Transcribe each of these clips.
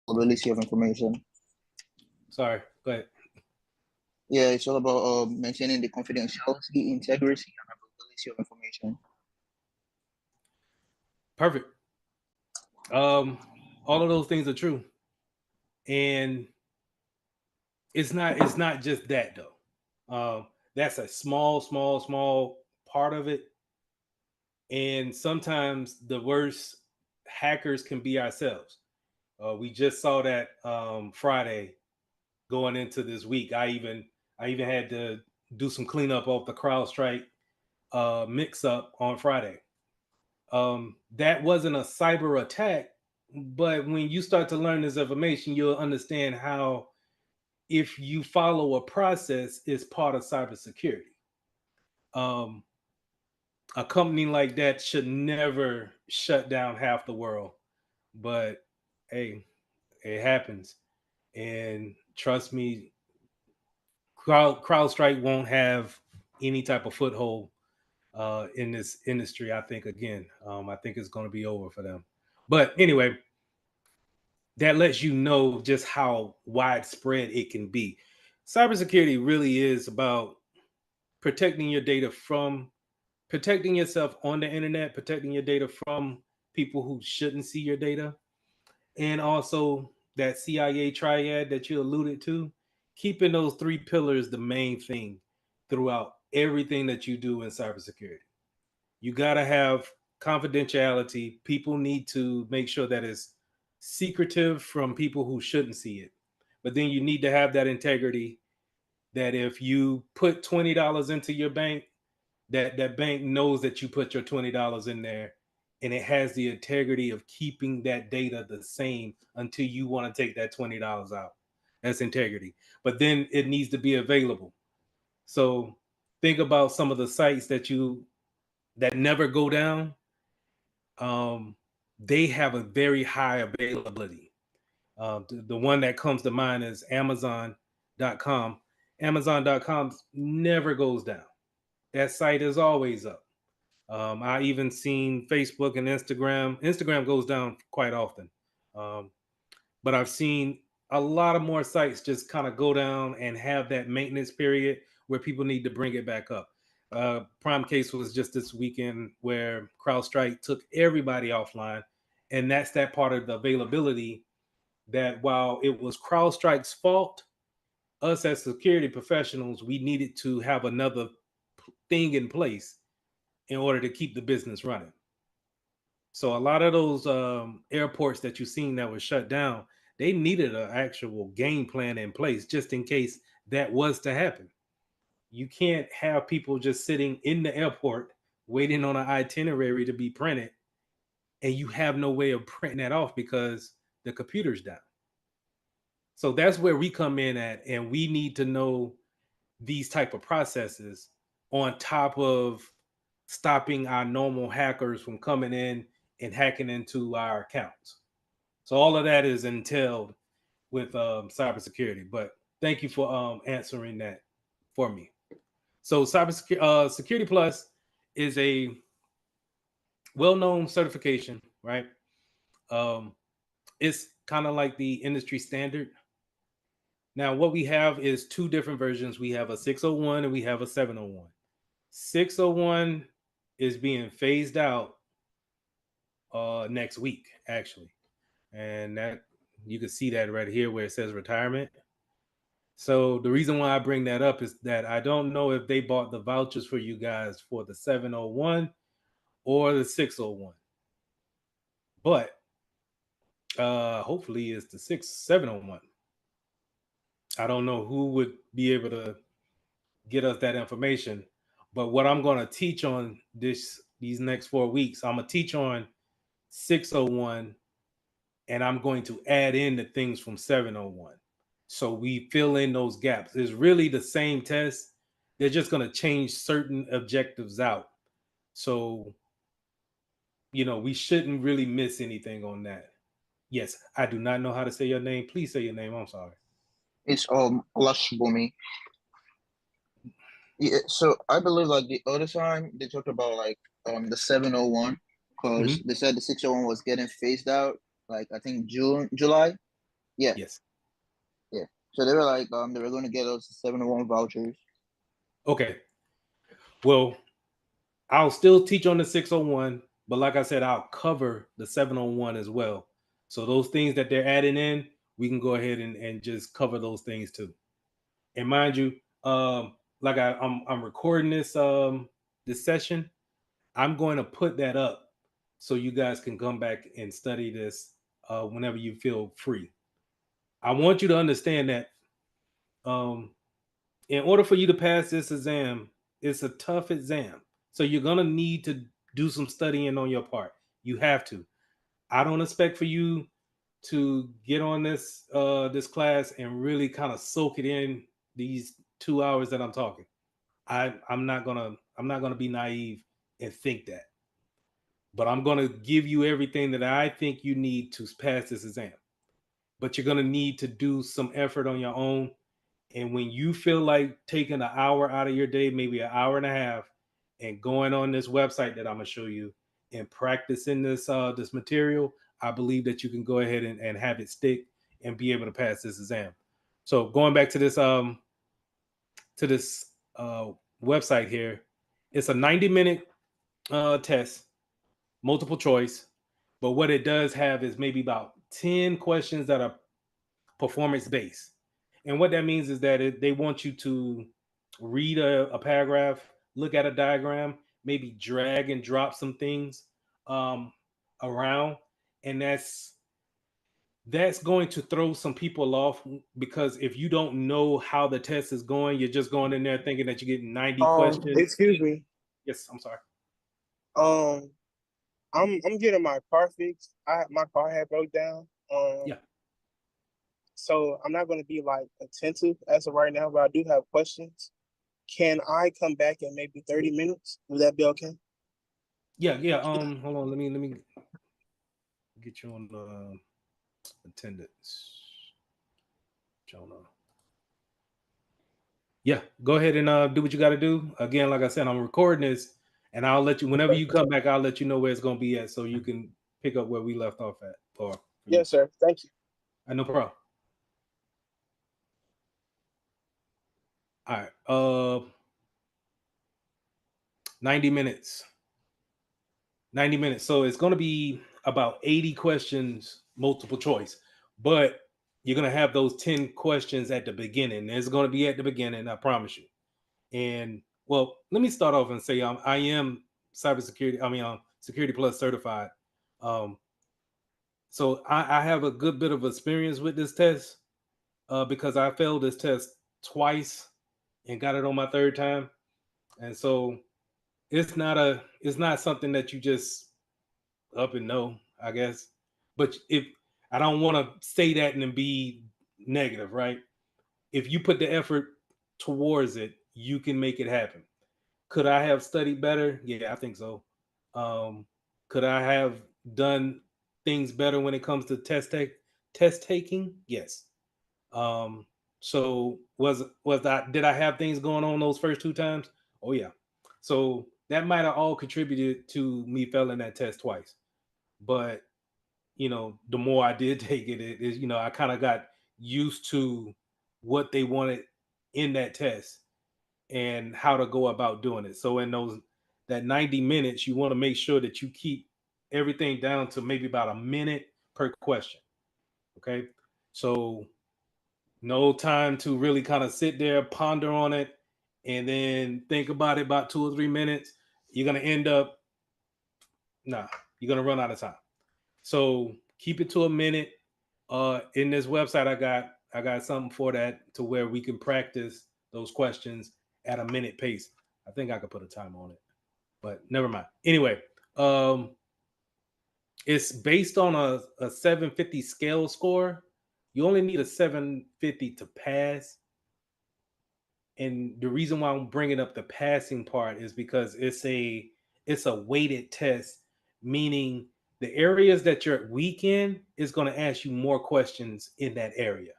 availability of information. Sorry, go ahead. Yeah, it's all about maintaining the confidentiality, integrity, and availability of information. Perfect. All of those things are true, and it's not just that though. That's a small part of it, and sometimes the worst hackers can be ourselves. We just saw that Friday going into this week. I even had to do some cleanup of the CrowdStrike mix up on Friday. That wasn't a cyber attack, but when you start to learn this information, you'll understand how if you follow a process, it's part of cybersecurity. Um, a company like that should never shut down half the world, but hey, it happens. And trust me, CrowdStrike won't have any type of foothold in this industry. I think I think it's going to be over for them. But anyway, that lets you know just how widespread it can be. Cybersecurity really is about protecting your data from protecting yourself on the internet, protecting your data from people who shouldn't see your data, and also that CIA triad that you alluded to, keeping those three pillars the main thing throughout everything that you do in cybersecurity. You got to have confidentiality. People need to make sure that it's secretive from people who shouldn't see it. But then you need to have that integrity that if you put $20 into your bank, that bank knows that you put your $20 in there, and it has the integrity of keeping that data the same until you want to take that $20 out. That's integrity. But then it needs to be available. So think about some of the sites that never go down. Um, they have a very high availability. The one that comes to mind is Amazon.com. Amazon.com never goes down. That site is always up. I even seen Facebook and Instagram. Instagram goes down quite often, um, but I've seen a lot of more sites just kind of go down and have that maintenance period where people need to bring it back up. Prime case was just this weekend where CrowdStrike took everybody offline, and that's that part of the availability that while it was CrowdStrike's fault, us as security professionals, we needed to have another thing in place in order to keep the business running. So a lot of those airports that you've seen that were shut down, they needed an actual game plan in place just in case that was to happen. You can't have people just sitting in the airport waiting on an itinerary to be printed, and you have no way of printing that off because the computer's down. So that's where we come in at, and we need to know these type of processes on top of stopping our normal hackers from coming in and hacking into our accounts. So all of that is entailed with cybersecurity. But thank you for answering that for me. So Cybersecurity Security Plus is a well-known certification, right? Um, it's kind of like the industry standard. Now, what we have is two different versions. We have a 601 and we have a 701. 601 is being phased out next week, actually. And that you can see that right here where it says retirement. So the reason why I bring that up is that I don't know if they bought the vouchers for you guys for the 701 or the 601. But hopefully it's the 701. I don't know who would be able to get us that information. But what I'm going to teach on these next 4 weeks, I'm going to teach on 601, and I'm going to add in the things from 701. So we fill in those gaps. It's really the same test. They're just going to change certain objectives out. So, we shouldn't really miss anything on that. Yes, I do not know how to say your name. Please say your name. I'm sorry. It's Lashbomi. Yeah, so I believe like the other time they talked about like the 701 because Mhm. they said the 601 was getting phased out like I think July. Yeah, Yes. yeah. So they were like, they were going to get us 701 vouchers. Okay. Well, I'll still teach on the 601, but like I said, I'll cover the 701 as well. So those things that they're adding in, we can go ahead and just cover those things too. And mind you, like I'm recording this session. I'm going to put that up so you guys can come back and study this whenever you feel free. I want you to understand that um, in order for you to pass this exam, it's a tough exam. So you're gonna need to do some studying on your part. You have to. I don't expect for you to get on this class and really kind of soak it in these 2 hours that I'm talking. I'm not gonna be naive and think that. But I'm gonna give you everything that I think you need to pass this exam. But you're gonna need to do some effort on your own. And when you feel like taking an hour out of your day, maybe an hour and a half, and going on this website that I'm gonna show you and practicing this material, I believe that you can go ahead and have it stick and be able to pass this exam. So going back to this website here, it's a 90-minute test, multiple choice. But what it does have is maybe about 10 questions that are performance based. And what that means is that they want you to read a paragraph, look at a diagram, maybe drag and drop some things um, around. And that's going to throw some people off, because if you don't know how the test is going, you're just going in there thinking that you're getting 90 questions. Excuse me. Yes, I'm sorry. Um, I'm getting my car fixed. My car had broke down. Yeah. So I'm not going to be like attentive as of right now, but I do have questions. Can I come back in maybe 30 minutes? Would that be okay? Yeah. Hold on. Let me get you on the attendance. Jonah. Yeah, go ahead and do what you got to do. Again, like I said, I'm recording this, and I'll let you whenever you come back. I'll let you know where it's going to be at, so you can pick up where we left off at for you. Yes, sir. Thank you. No problem. All right. 90 minutes. 90 minutes. So it's going to be about 80 questions, multiple choice, but you're going to have those 10 questions at the beginning. It's going to be at the beginning, I promise you. And well, let me start off and say I am cybersecurity. Security Plus certified. So I have a good bit of experience with this test because I failed this test twice and got it on my third time. And so it's not something that you just up and know, I guess. But if I don't want to say that and then be negative, right? If you put the effort towards it, you can make it happen. Could I have studied better? Yeah, I think so. Could I have done things better when it comes to test taking? Yes. So was that did I have things going on those first two times? Oh yeah. So that might have all contributed to me failing that test twice. But the more I did take it, it is I kind of got used to what they wanted in that test and how to go about doing it. So in that 90 minutes, you want to make sure that you keep everything down to maybe about a minute per question. Okay. So no time to really kind of sit there, ponder on it, and then think about it about 2 or 3 minutes. You're gonna end up you're gonna run out of time. So keep it to a minute. In this website, I got something for that to where we can practice those questions at a minute pace. I think I could put a time on it, but never mind. Anyway, it's based on a 750 scale score. You only need a 750 to pass. And the reason why I'm bringing up the passing part is because it's a weighted test, meaning the areas that you're weak in is going to ask you more questions in that area.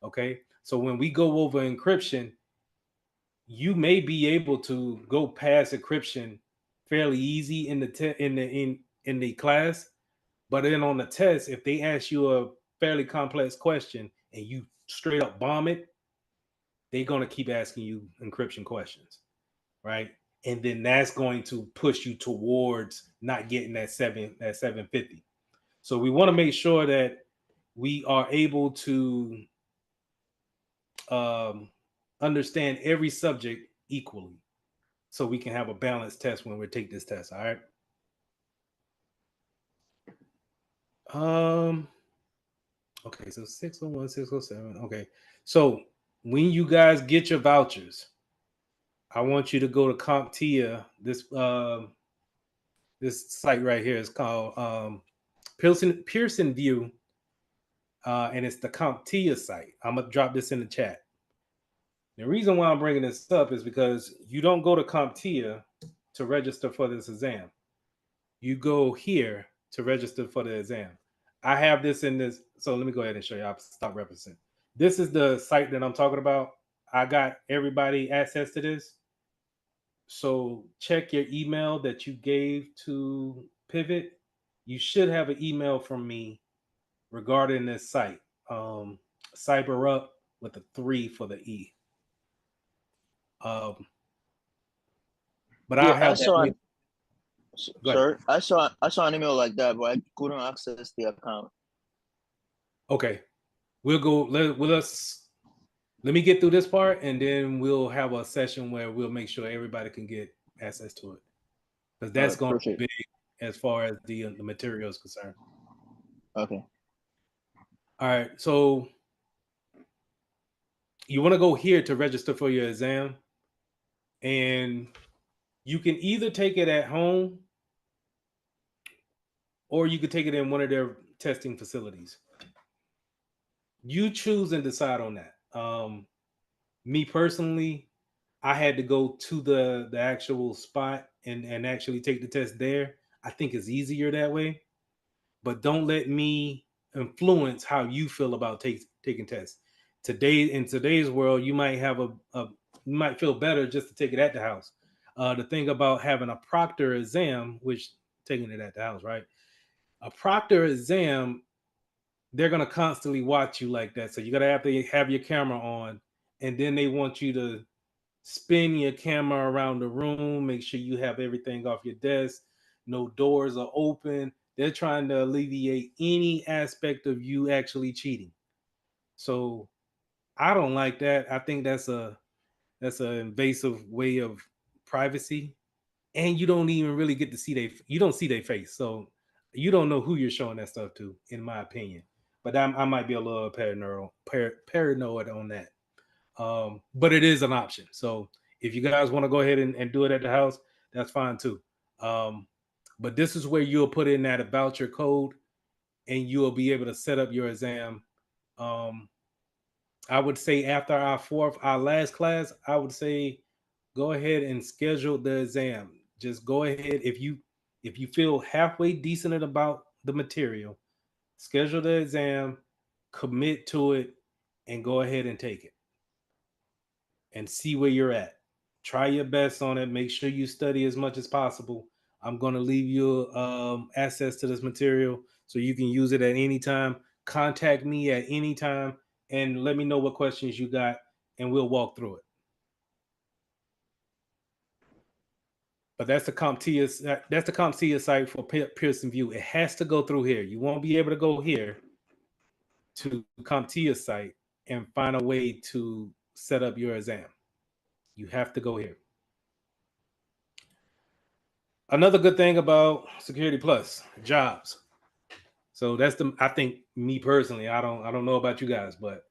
Okay, so when we go over encryption, you may be able to go past encryption fairly easy in the in the class, but then on the test, if they ask you fairly complex question and you straight up bomb it, they're going to keep asking you encryption questions, right? And then that's going to push you towards not getting that 750. So we want to make sure that we are able to understand every subject equally, so we can have a balanced test when we take this test. All right. Okay, so 601, 607. Okay. So when you guys get your vouchers, I want you to go to CompTIA. This site right here is called Pearson View, and it's the CompTIA site. I'm gonna drop this in the chat. The reason why I'm bringing this up is because you don't go to CompTIA to register for this exam. You go here to register for the exam. I have this in this. So let me go ahead and show you. I'll stop referencing. This is the site that I'm talking about. I got everybody access to this. So check your email that you gave to Pivot. You should have an email from me regarding this site. Cyber Up with a 3 for the E. But Yeah, I'll have that. Sir, I saw an email like that, but I couldn't access the account. Okay, we'll go. Let me get through this part, and then we'll have a session where we'll make sure everybody can get access to it, because that's going to be big as far as the material is concerned. Okay. All right. So you want to go here to register for your exam, and you can either take it at home or you could take it in one of their testing facilities. You choose and decide on that. Me personally, I had to go to the actual spot and actually take the test there. I think it's easier that way, but don't let me influence how you feel about taking tests. In today's world, you might have you might feel better just to take it at the house. The thing about having a proctor exam, which taking it at the house, right? A proctor exam, they're gonna constantly watch you like that. So you gotta have your camera on, and then they want you to spin your camera around the room, make sure you have everything off your desk, no doors are open. They're trying to alleviate any aspect of you actually cheating. So I don't like that. I think that's an invasive way of privacy, and you don't even really get to see you don't see their face, so you don't know who you're showing that stuff to, in my opinion. But I might be a little paranoid on that. But it is an option. So if you guys want to go ahead and do it at the house, that's fine too. But this is where you'll put in that voucher code and you'll be able to set up your exam. I would say after our last class, I would say go ahead and schedule the exam. Just go ahead. If you feel halfway decent about the material, schedule the exam, commit to it, and go ahead and take it. And see where you're at. Try your best on it. Make sure you study as much as possible. I'm going to leave you access to this material so you can use it at any time. Contact me at any time and let me know what questions you got, and we'll walk through it. But that's the CompTIA site for Pearson View. It has to go through here. You won't be able to go here to CompTIA site and find a way to set up your exam. You have to go here. Another good thing about Security Plus, jobs. So I think me personally, I don't know about you guys, but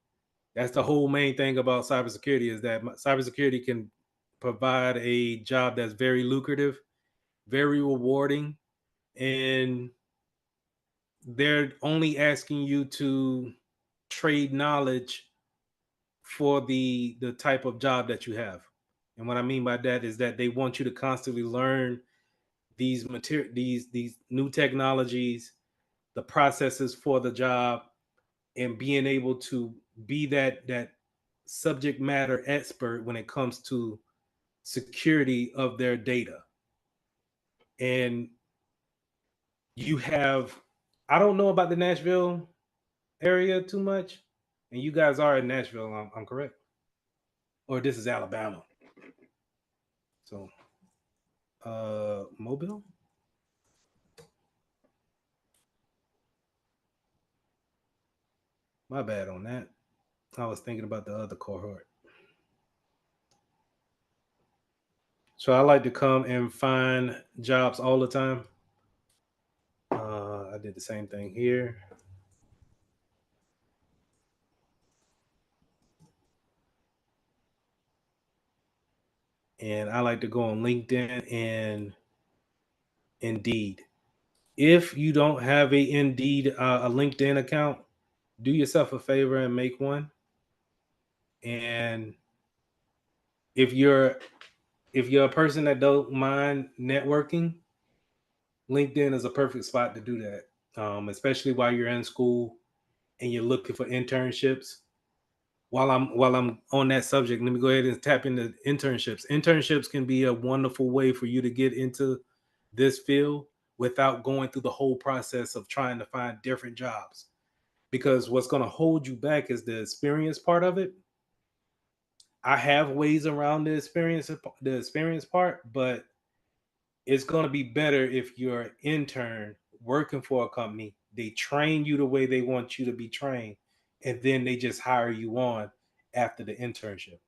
that's the whole main thing about cybersecurity, is that cybersecurity can provide a job that's very lucrative, very rewarding, and they're only asking you to trade knowledge for the type of job that you have. And what I mean by that is that they want you to constantly learn these new technologies, the processes for the job, and being able to be that subject matter expert when it comes to security of their data. And you have, I don't know about the Nashville area too much, and you guys are in Nashville. I'm correct, or this is Alabama. So, Mobile. My bad on that. I was thinking about the other cohort. So I like to come and find jobs all the time. I did the same thing here. And I like to go on LinkedIn and Indeed. If you don't have a Indeed, a LinkedIn account, do yourself a favor and make one. And if you're a person that don't mind networking, LinkedIn is a perfect spot to do that. Especially while you're in school and you're looking for internships. While I'm on that subject, let me go ahead and tap into internships. Internships can be a wonderful way for you to get into this field without going through the whole process of trying to find different jobs. Because what's going to hold you back is the experience part of it. I have ways around the experience part, but it's going to be better if you're an intern working for a company. They train you the way they want you to be trained, and then they just hire you on after the internship.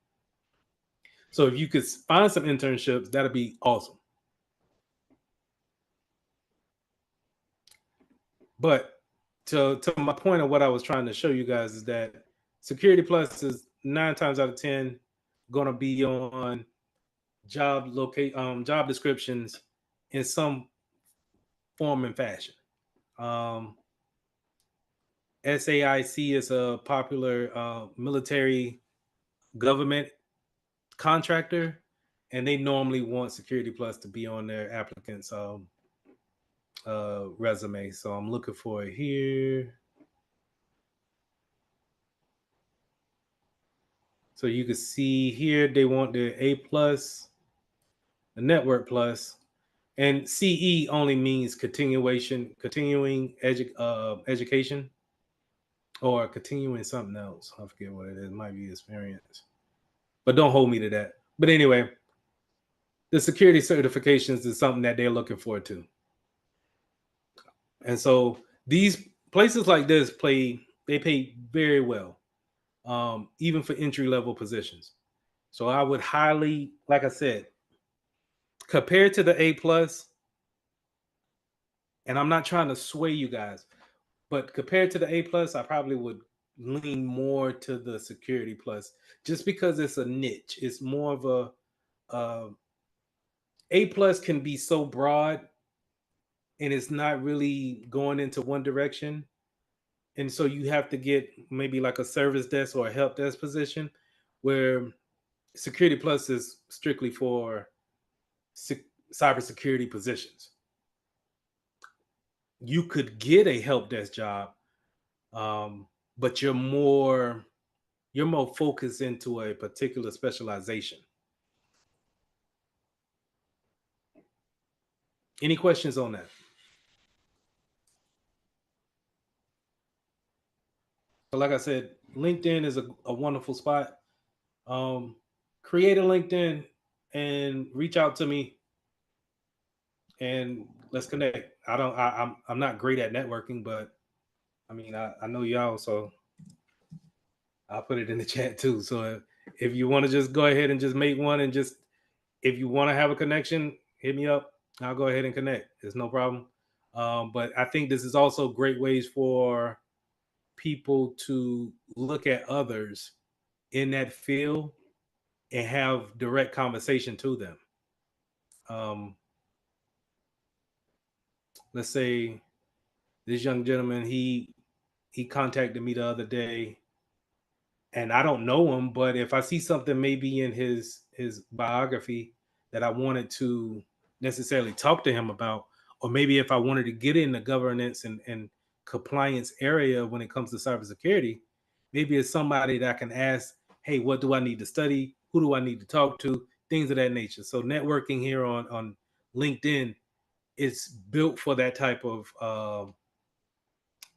So if you could find some internships, that'd be awesome. But to my point of what I was trying to show you guys is that Security Plus is 9 times out of 10 going to be on job descriptions in some form and fashion. SAIC is a popular military government contractor, and they normally want Security Plus to be on their applicants' resume. So I'm looking for it here. So you can see here they want the A plus, the Network Plus, and CE only means continuing education, or continuing something else. I forget what it is. It might be experience, but don't hold me to that. But anyway, the security certifications is something that they're looking for too. And so these places like this they pay very well, even for entry level positions. So I would highly, like I said, compared to the A plus, and I'm not trying to sway you guys, but compared to the A plus, I probably would lean more to the Security Plus, just because it's a niche. It's more of A plus can be so broad, and it's not really going into one direction. And so you have to get maybe like a service desk or a help desk position, where Security Plus is strictly for cybersecurity positions. You could get a help desk job, but you're more focused into a particular specialization. Any questions on that? So like I said, LinkedIn is a wonderful spot. Create a LinkedIn and reach out to me, and let's connect. I'm not great at networking, but I mean, I know y'all, so I'll put it in the chat too. So if you want to just go ahead and just make one, and just, if you want to have a connection, hit me up. I'll go ahead and connect. It's no problem. But I think this is also great ways for people to look at others in that field and have direct conversation to them. Let's say this young gentleman, he contacted me the other day, and I don't know him, but if I see something maybe in his biography that I wanted to necessarily talk to him about, or maybe if I wanted to get in the governance and compliance area when it comes to cybersecurity, maybe it's somebody that I can ask, hey, what do I need to study? Who do I need to talk to? Things of that nature. So networking here on LinkedIn is built for that type of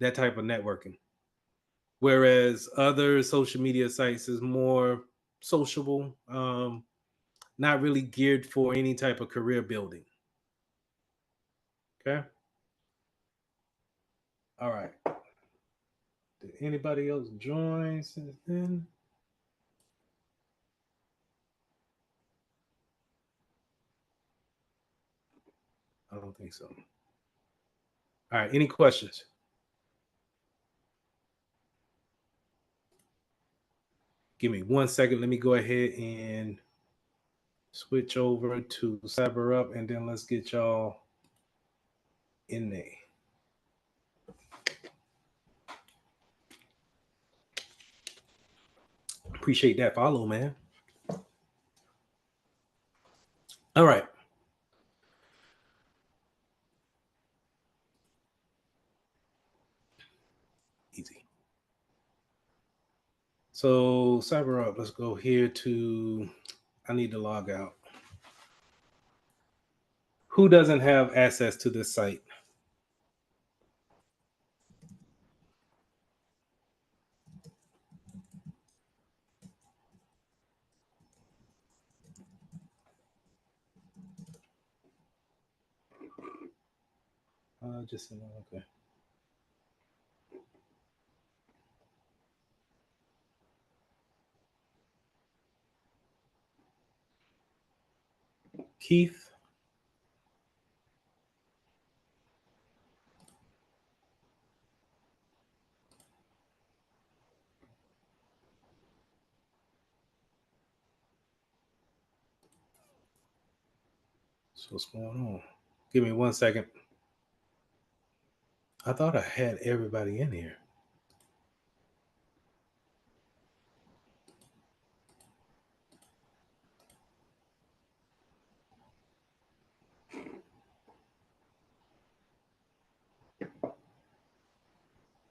networking. whereas other social media sites is more sociable, not really geared for any type of career building. Okay. All right. Did anybody else join since then? I don't think so. All right. Any questions? Give me 1 second. Let me go ahead and switch over to CyberUp, and then let's get y'all in there. Appreciate that follow, man. All right. Easy. So CyberUp, let's go here to, I need to log out. Who doesn't have access to this site? Just okay. Keith. So what's going on? Give me 1 second. I thought I had everybody in here.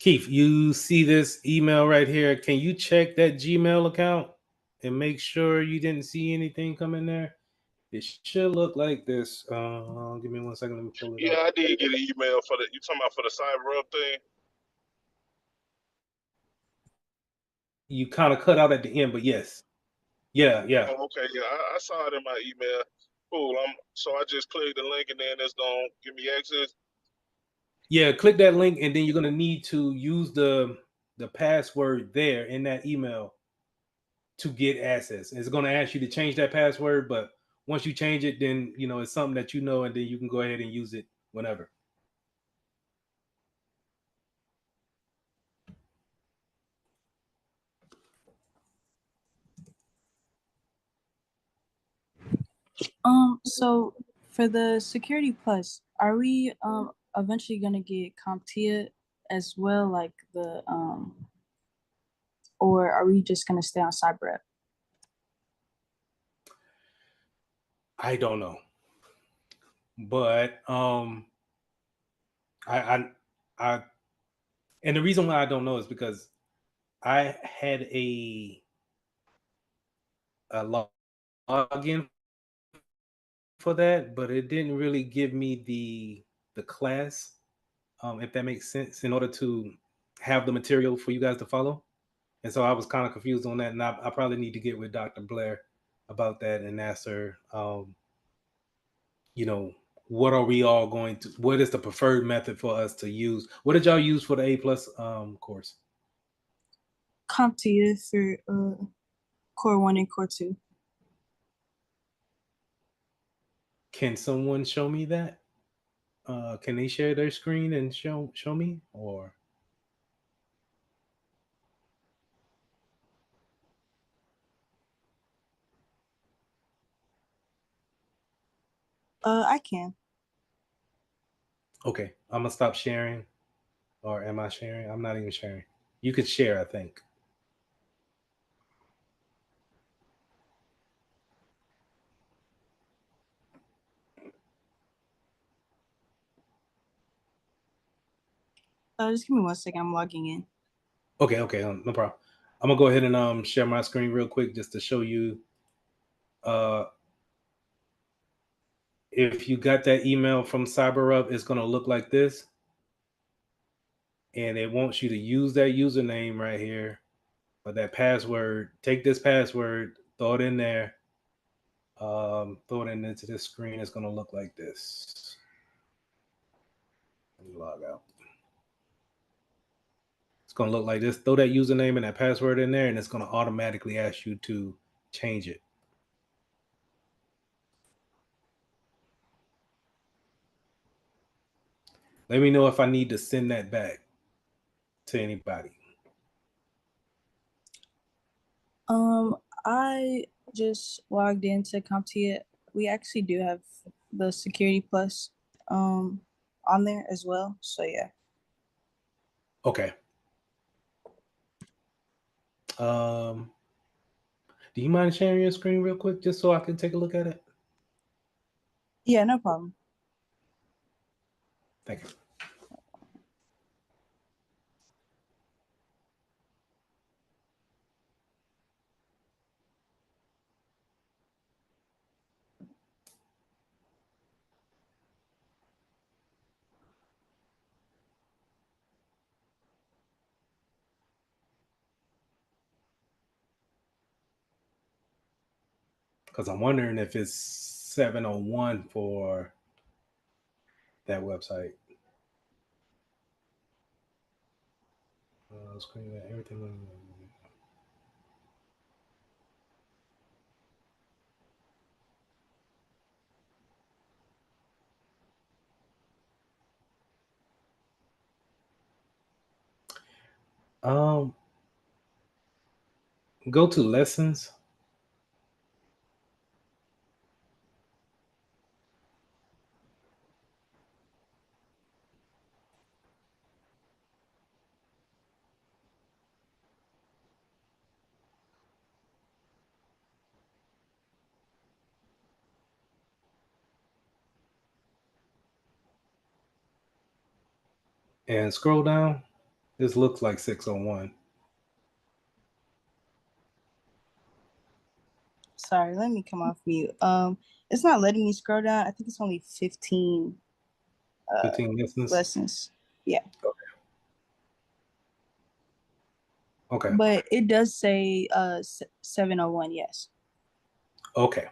Keith, you see this email right here? Can you check that Gmail account and make sure you didn't see anything come in there? It should look like this. Give me 1 second. Let me pull it up. Yeah, I did get an email for the. You talking about for the CyberUp thing? You kind of cut out at the end, but yes. Yeah. Oh, okay, yeah, I saw it in my email. Cool. So I just click the link and then it's gonna give me access. Yeah, click that link, and then you're gonna need to use the password there in that email to get access. It's gonna ask you to change that password, but once you change it, then it's something that and then you can go ahead and use it whenever. So for the Security Plus, are we eventually gonna get CompTIA as well, like the or are we just gonna stay on CyberUp? I don't know, but I and the reason why I don't know is because I had a login for that, but it didn't really give me the class, if that makes sense, in order to have the material for you guys to follow. And so I was kind of confused on that, and I probably need to get with Dr. Blair about that and ask her, what are we all going to? What is the preferred method for us to use? What did y'all use for the A+ course? CompTIA for Core 1 and Core 2. Can someone show me that? Can they share their screen and show me? Or I can. okay, I'm gonna stop sharing. Or am I sharing? I'm not even sharing. You could share, I think. Just give me 1 second. I'm logging in. Okay, no problem. I'm gonna go ahead and share my screen real quick just to show you. If you got that email from CyberUp, it's gonna look like this. and it wants you to use that username right here, but that password, take this password, throw it in there, throw it into this screen. It's going to look like this. Let me log out. It's going to look like this. Throw that username and that password in there, and it's going to automatically ask you to change it. Let me know if I need to send that back to anybody. I just logged into CompTIA. We actually do have the Security Plus on there as well. So yeah. Okay. Do you mind sharing your screen real quick just so I can take a look at it? Yeah, no problem. Thank you. Because I'm wondering if it's 701 for that website. Screen everything. Go to lessons. And scroll down. This looks like 601. Sorry, let me come off mute. It's not letting me scroll down. I think it's only 15 15 lessons. lessons. Yeah. Okay. But it does say 701, yes. Okay.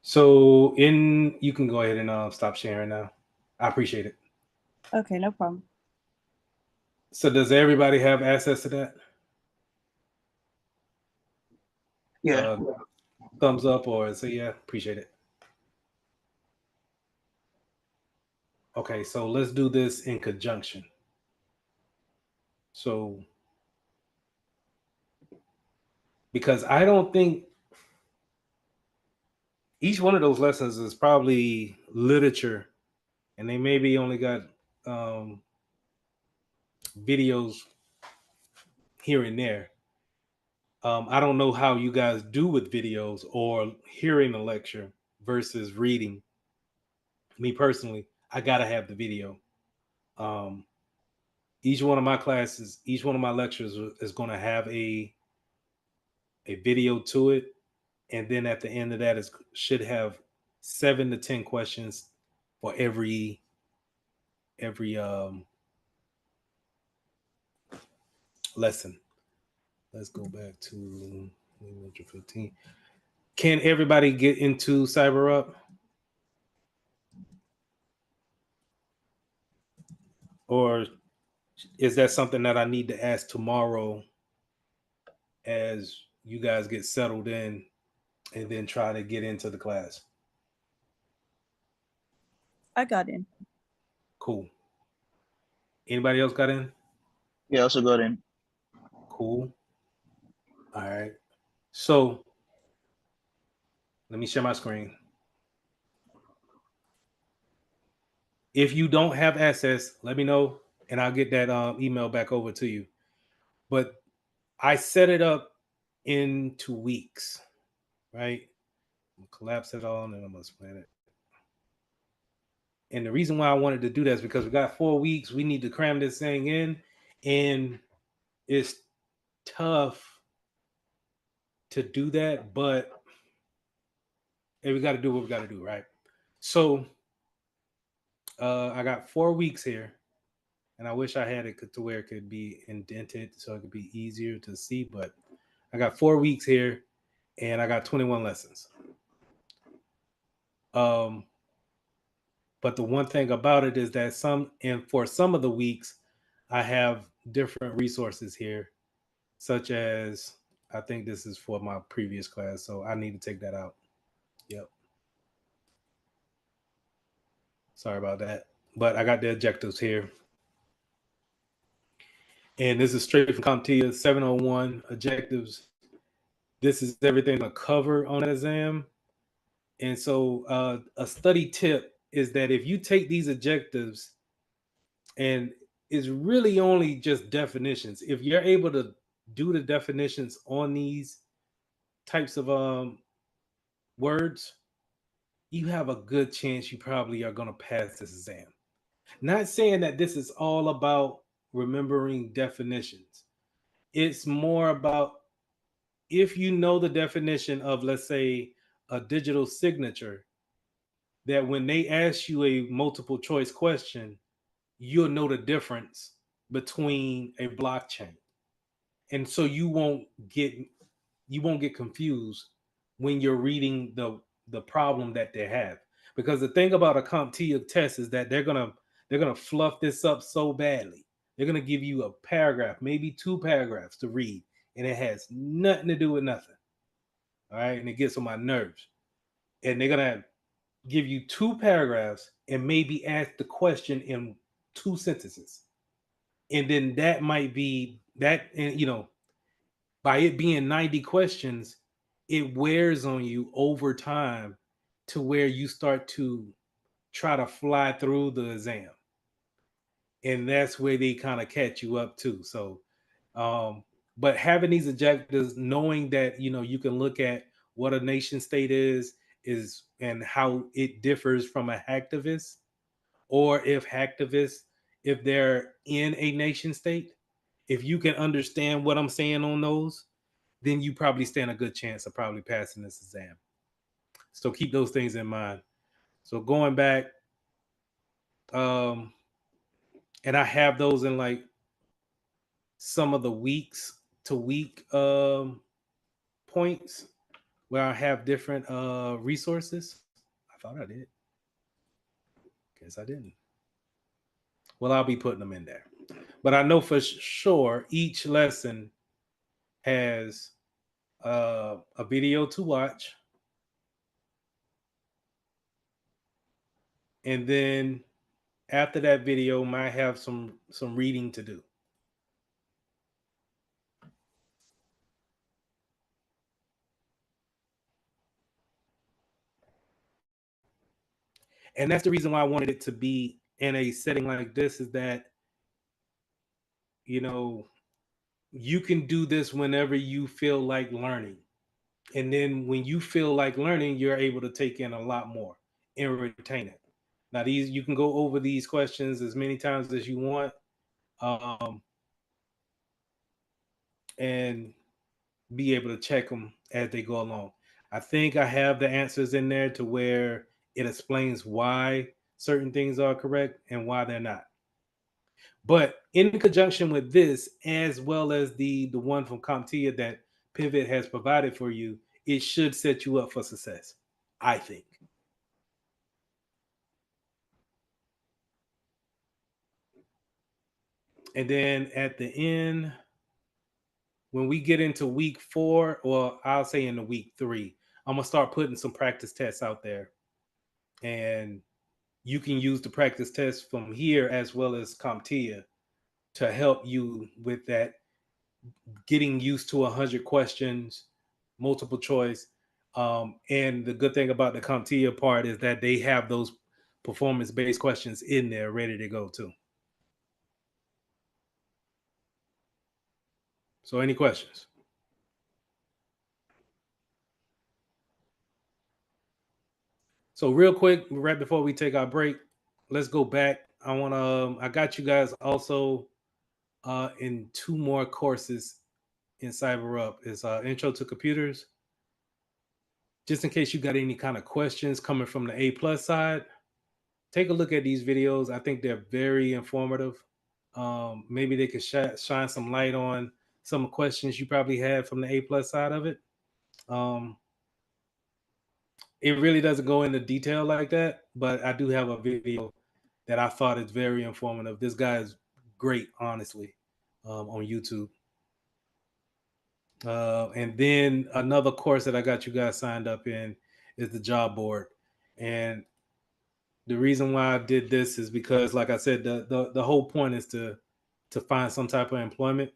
So you can go ahead and stop sharing now. I appreciate it. Okay, no problem. So does everybody have access to that? Yeah. Thumbs up or say yeah, appreciate it. Okay, so let's do this in conjunction. So, because I don't think each one of those lessons is probably literature, and they maybe only got videos here and there. I don't know how you guys do with videos or hearing a lecture versus reading. Me personally, I gotta have the video. Each one of my classes, each one of my lectures is going to have a video to it, and then at the end of that, should have 7 to 10 questions for every lesson. Let's go back to 15. Can everybody get into CyberUp? Or is that something that I need to ask tomorrow as you guys get settled in and then try to get into the class? I got in. Cool. Anybody else got in? Yeah, also got in. Cool. All right. So let me share my screen. If you don't have access, let me know and I'll get that email back over to you. But I set it up into weeks, right? I'm gonna collapse it all and then I'm gonna split it. And the reason why I wanted to do that is because we got 4 weeks. We need to cram this thing in, and it's tough to do that, but hey, we got to do what we got to do, right? So I got 4 weeks here. And I wish I had it to where it could be indented so it could be easier to see. But I got 4 weeks here, and I got 21 lessons. But the one thing about it is that for some of the weeks, I have different resources here, such as, I think this is for my previous class, so I need to take that out. Yep. Sorry about that. But I got the objectives here. And this is straight from CompTIA 701 objectives. This is everything to cover on that exam. And so a study tip is that if you take these objectives, and it's really only just definitions, if you're able to do the definitions on these types of words, you have a good chance you probably are going to pass this exam. Not saying that this is all about remembering definitions. It's more about, if you know the definition of, let's say, a digital signature, that when they ask you a multiple choice question, you'll know the difference between a blockchain. And so you won't get confused when you're reading the problem that they have. Because the thing about a CompTIA test is that they're gonna fluff this up so badly. They're gonna give you a paragraph, maybe 2 paragraphs to read, and it has nothing to do with nothing. All right, and it gets on my nerves. And they're gonna give you 2 paragraphs and maybe ask the question in 2 sentences, and then that might be that. And by it being 90 questions, it wears on you over time to where you start to try to fly through the exam. And that's where they kind of catch you up too. So, but having these objectives, knowing that, you can look at what a nation state is and how it differs from a hacktivist, or if they're in a nation state, if you can understand what I'm saying on those, then you probably stand a good chance of probably passing this exam. So keep those things in mind. So going back, and I have those in like some of the weeks to week points where I have different resources. I thought I did. Guess I didn't. Well, I'll be putting them in there. But I know for sure each lesson has a video to watch, and then after that video might have some reading to do. And that's the reason why I wanted it to be in a setting like this, is that you can do this whenever you feel like learning. And then when you feel like learning, you're able to take in a lot more and retain it. Now, you can go over these questions as many times as you want, and be able to check them as they go along. I think I have the answers in there to where it explains why certain things are correct and why they're not. But in conjunction with this, as well as the one from CompTIA that Pivot has provided for you, it should set you up for success, I think. And then at the end, when we get into week 4, or I'll say into week 3, I'm going to start putting some practice tests out there. And you can use the practice tests from here as well as CompTIA to help you with that, getting used to 100 questions, multiple choice. And the good thing about the CompTIA part is that they have those performance-based questions in there ready to go too. So any questions? So real quick, right before we take our break, let's go back. I got you guys also in 2 more courses in CyberUp. It's Intro to Computers. Just in case you got any kind of questions coming from the A+ side, take a look at these videos. I think they're very informative. maybe they could shine some light on some questions you probably had from the A+ side of it. It really doesn't go into detail like that, but I do have a video that I thought is very informative. This guy is great, honestly, on YouTube. And then another course that I got you guys signed up in is the job board. And the reason why I did this is because, like I said, the whole point is to find some type of employment.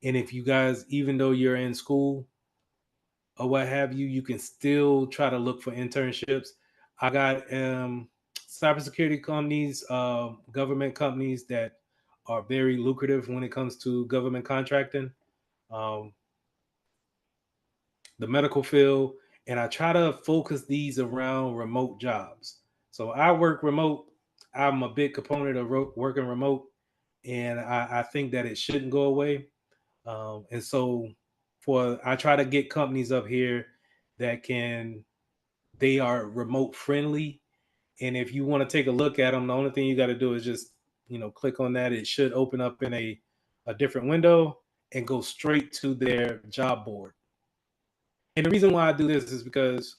And if you guys, even though you're in school or what have you, you can still try to look for internships. I got cybersecurity companies, government companies that are very lucrative when it comes to government contracting, the medical field, and I try to focus these around remote jobs. So I work remote. I'm a big component of working remote, and I think that it shouldn't go away. And so I try to get companies up here that they are remote friendly. And if you want to take a look at them, the only thing you got to do is just, click on that. It should open up in a different window and go straight to their job board. And the reason why I do this is because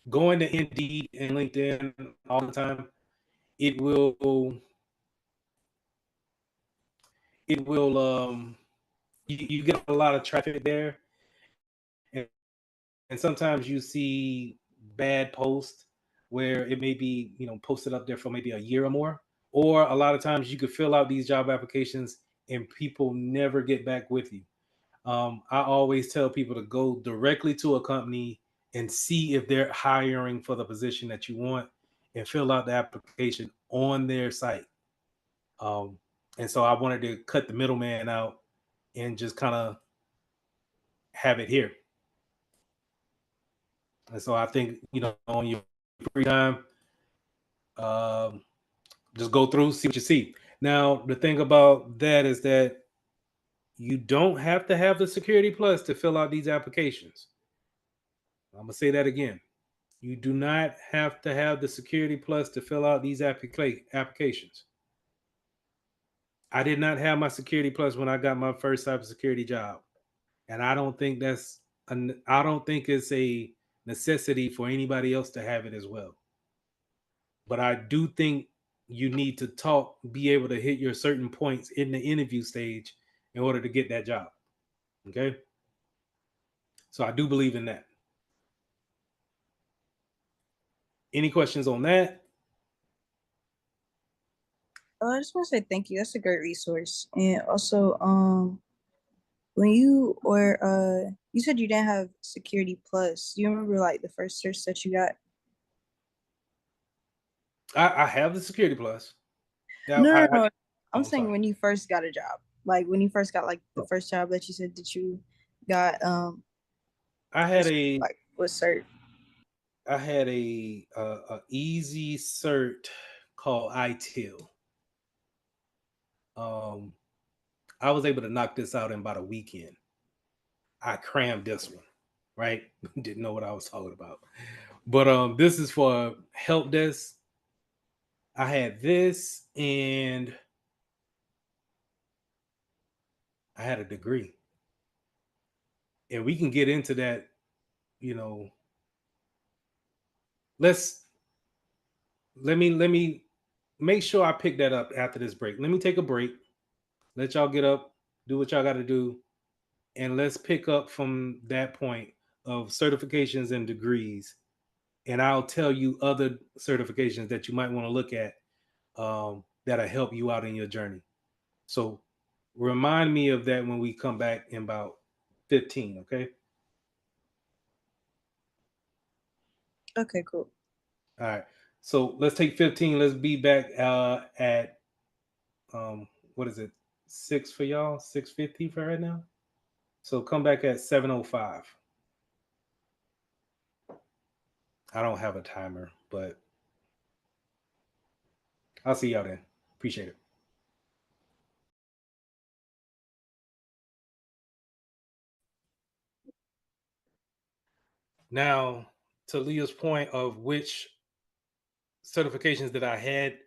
going to Indeed and LinkedIn all the time, it will you get a lot of traffic there, and sometimes you see bad posts where it may be posted up there for maybe a year or more, or a lot of times you could fill out these job applications and people never get back with you. I always tell people to go directly to a company and see if they're hiring for the position that you want and fill out the application on their site. And so I wanted to cut the middleman out and just kind of have it here. And so I think, on your free time, just go through, see what you see. Now, the thing about that is that you don't have to have the Security Plus to fill out these applications. I'm going to say that again. You do not have to have the Security Plus to fill out these applications. I did not have my Security Plus when I got my first cybersecurity job. And I don't think it's a necessity for anybody else to have it as well. But I do think you need to be able to hit your certain points in the interview stage in order to get that job. Okay? So I do believe in that. Any questions on that? I just want to say thank you. That's a great resource. And also, when you said you didn't have Security Plus, do you remember like the first search that you got? I have the Security Plus. No. I'm saying sorry. when you first got a job, like when you first got like the first job that you said that you got. I had what cert? I had a easy cert called ITIL. I was able to knock this out in about a weekend. I crammed this one, right? Didn't know what I was talking about. But this is for help desk. I had this and I had a degree. And we can get into that, let me make sure I pick that up after this break. Let me take a break. Let y'all get up, do what y'all got to do, and let's pick up from that point of certifications and degrees. And I'll tell you other certifications that you might want to look at that'll help you out in your journey. So remind me of that when we come back in about 15, okay? Okay, cool. All right. So let's take 15. Let's be back at what is it? 6 for y'all? 6:50 for right now. So come back at 7:05. I don't have a timer, but I'll see y'all then. Appreciate it. Now, to Leah's point of which certifications that I had,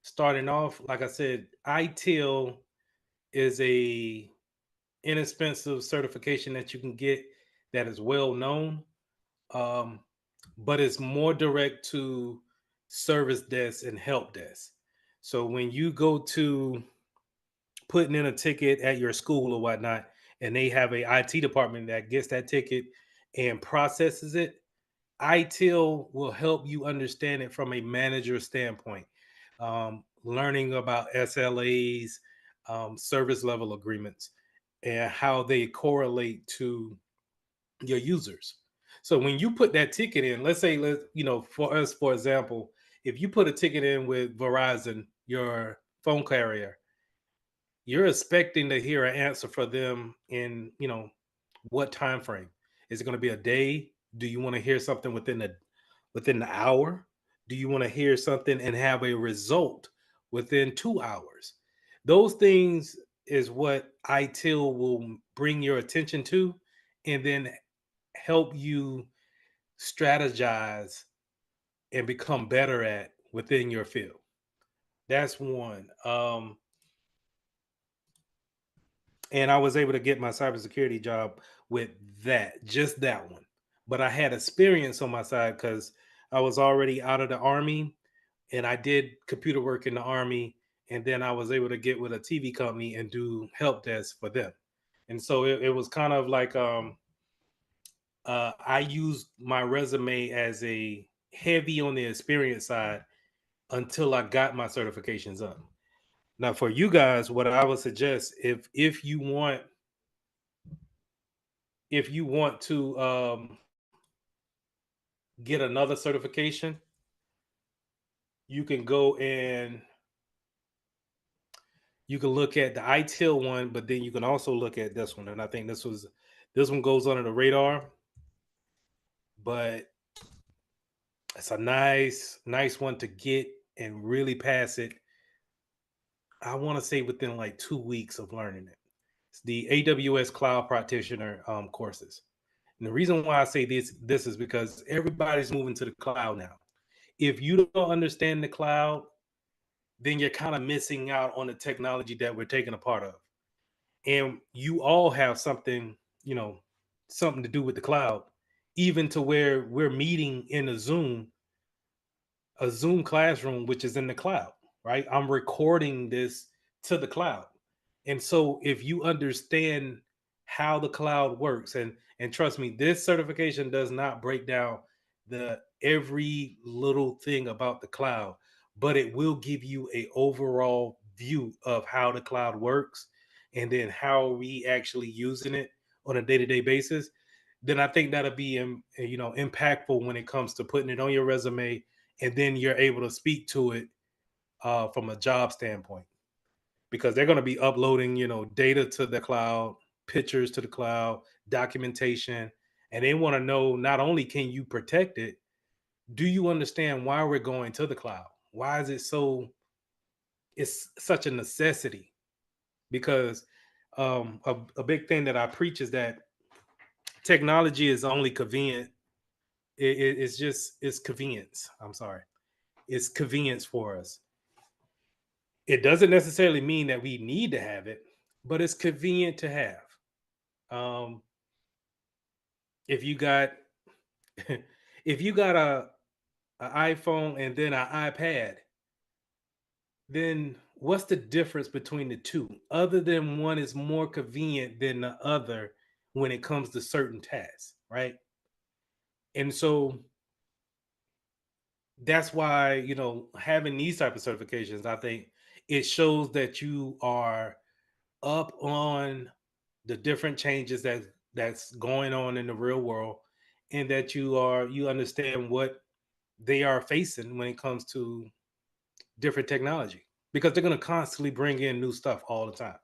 starting off, like I said, ITIL is a inexpensive certification that you can get that is well known, but it's more direct to service desk and help desk. So when you go to putting in a ticket at your school or whatnot, and they have a IT department that gets that ticket and processes it, ITIL will help you understand it from a manager standpoint, learning about SLAs, service level agreements, and how they correlate to your users. So when you put that ticket in, let's say, for us, for example, if you put a ticket in with Verizon, your phone carrier, you're expecting to hear an answer for them in, what time frame. Is it going to be a day? Do you want to hear something within the hour? Do you want to hear something and have a result within 2 hours? Those things is what ITIL will bring your attention to, and then help you strategize and become better at within your field. That's one. And I was able to get my cybersecurity job with just that one. But I had experience on my side because I was already out of the Army, and I did computer work in the Army. And then I was able to get with a TV company and do help desk for them. And so it was kind of like, I used my resume as a heavy on the experience side until I got my certifications up. Now, for you guys, what I would suggest, if you want to get another certification, you can go and you can look at the ITIL one, but then you can also look at this one. And I think this one goes under the radar, but it's a nice one to get and really pass it. I want to say within like 2 weeks of learning it. It's the AWS Cloud Practitioner courses. And the reason why I say this is because everybody's moving to the cloud now. If you don't understand the cloud, then you're kind of missing out on the technology that we're taking a part of. And you all have something to do with the cloud, even to where we're meeting in a Zoom classroom, which is in the cloud, right? I'm recording this to the cloud. And so if you understand how the cloud works, and trust me, this certification does not break down the every little thing about the cloud, but it will give you a overall view of how the cloud works, and then how we actually using it on a day-to-day basis. Then I think that'll be impactful when it comes to putting it on your resume, and then you're able to speak to it from a job standpoint, because they're going to be uploading, data to the cloud, pictures to the cloud, documentation, and they want to know, not only can you protect it, do you understand why we're going to the cloud? Why is it it's such a necessity? Because a big thing that I preach is that technology is only convenient. It's convenience. I'm sorry. It's convenience for us. It doesn't necessarily mean that we need to have it, but it's convenient to have. If you got if you got an iPhone and then an iPad, then what's the difference between the two, other than one is more convenient than the other when it comes to certain tasks, right? And so that's why, having these type of certifications, I think it shows that you are up on the different changes that's going on in the real world, and that you understand what they are facing when it comes to different technology, because they're going to constantly bring in new stuff all the time.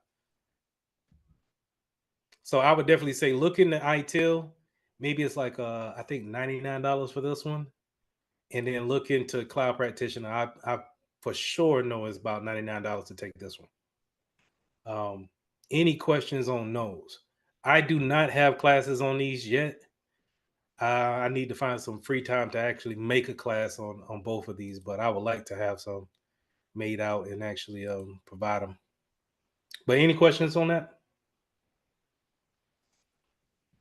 So I would definitely say look into ITIL. Maybe it's like I think $99 for this one, and then look into Cloud Practitioner. I for sure know it's about $99 to take this one. Any questions on those? I do not have classes on these yet. I need to find some free time to actually make a class on both of these, but I would like to have some made out and actually provide them. But any questions on that?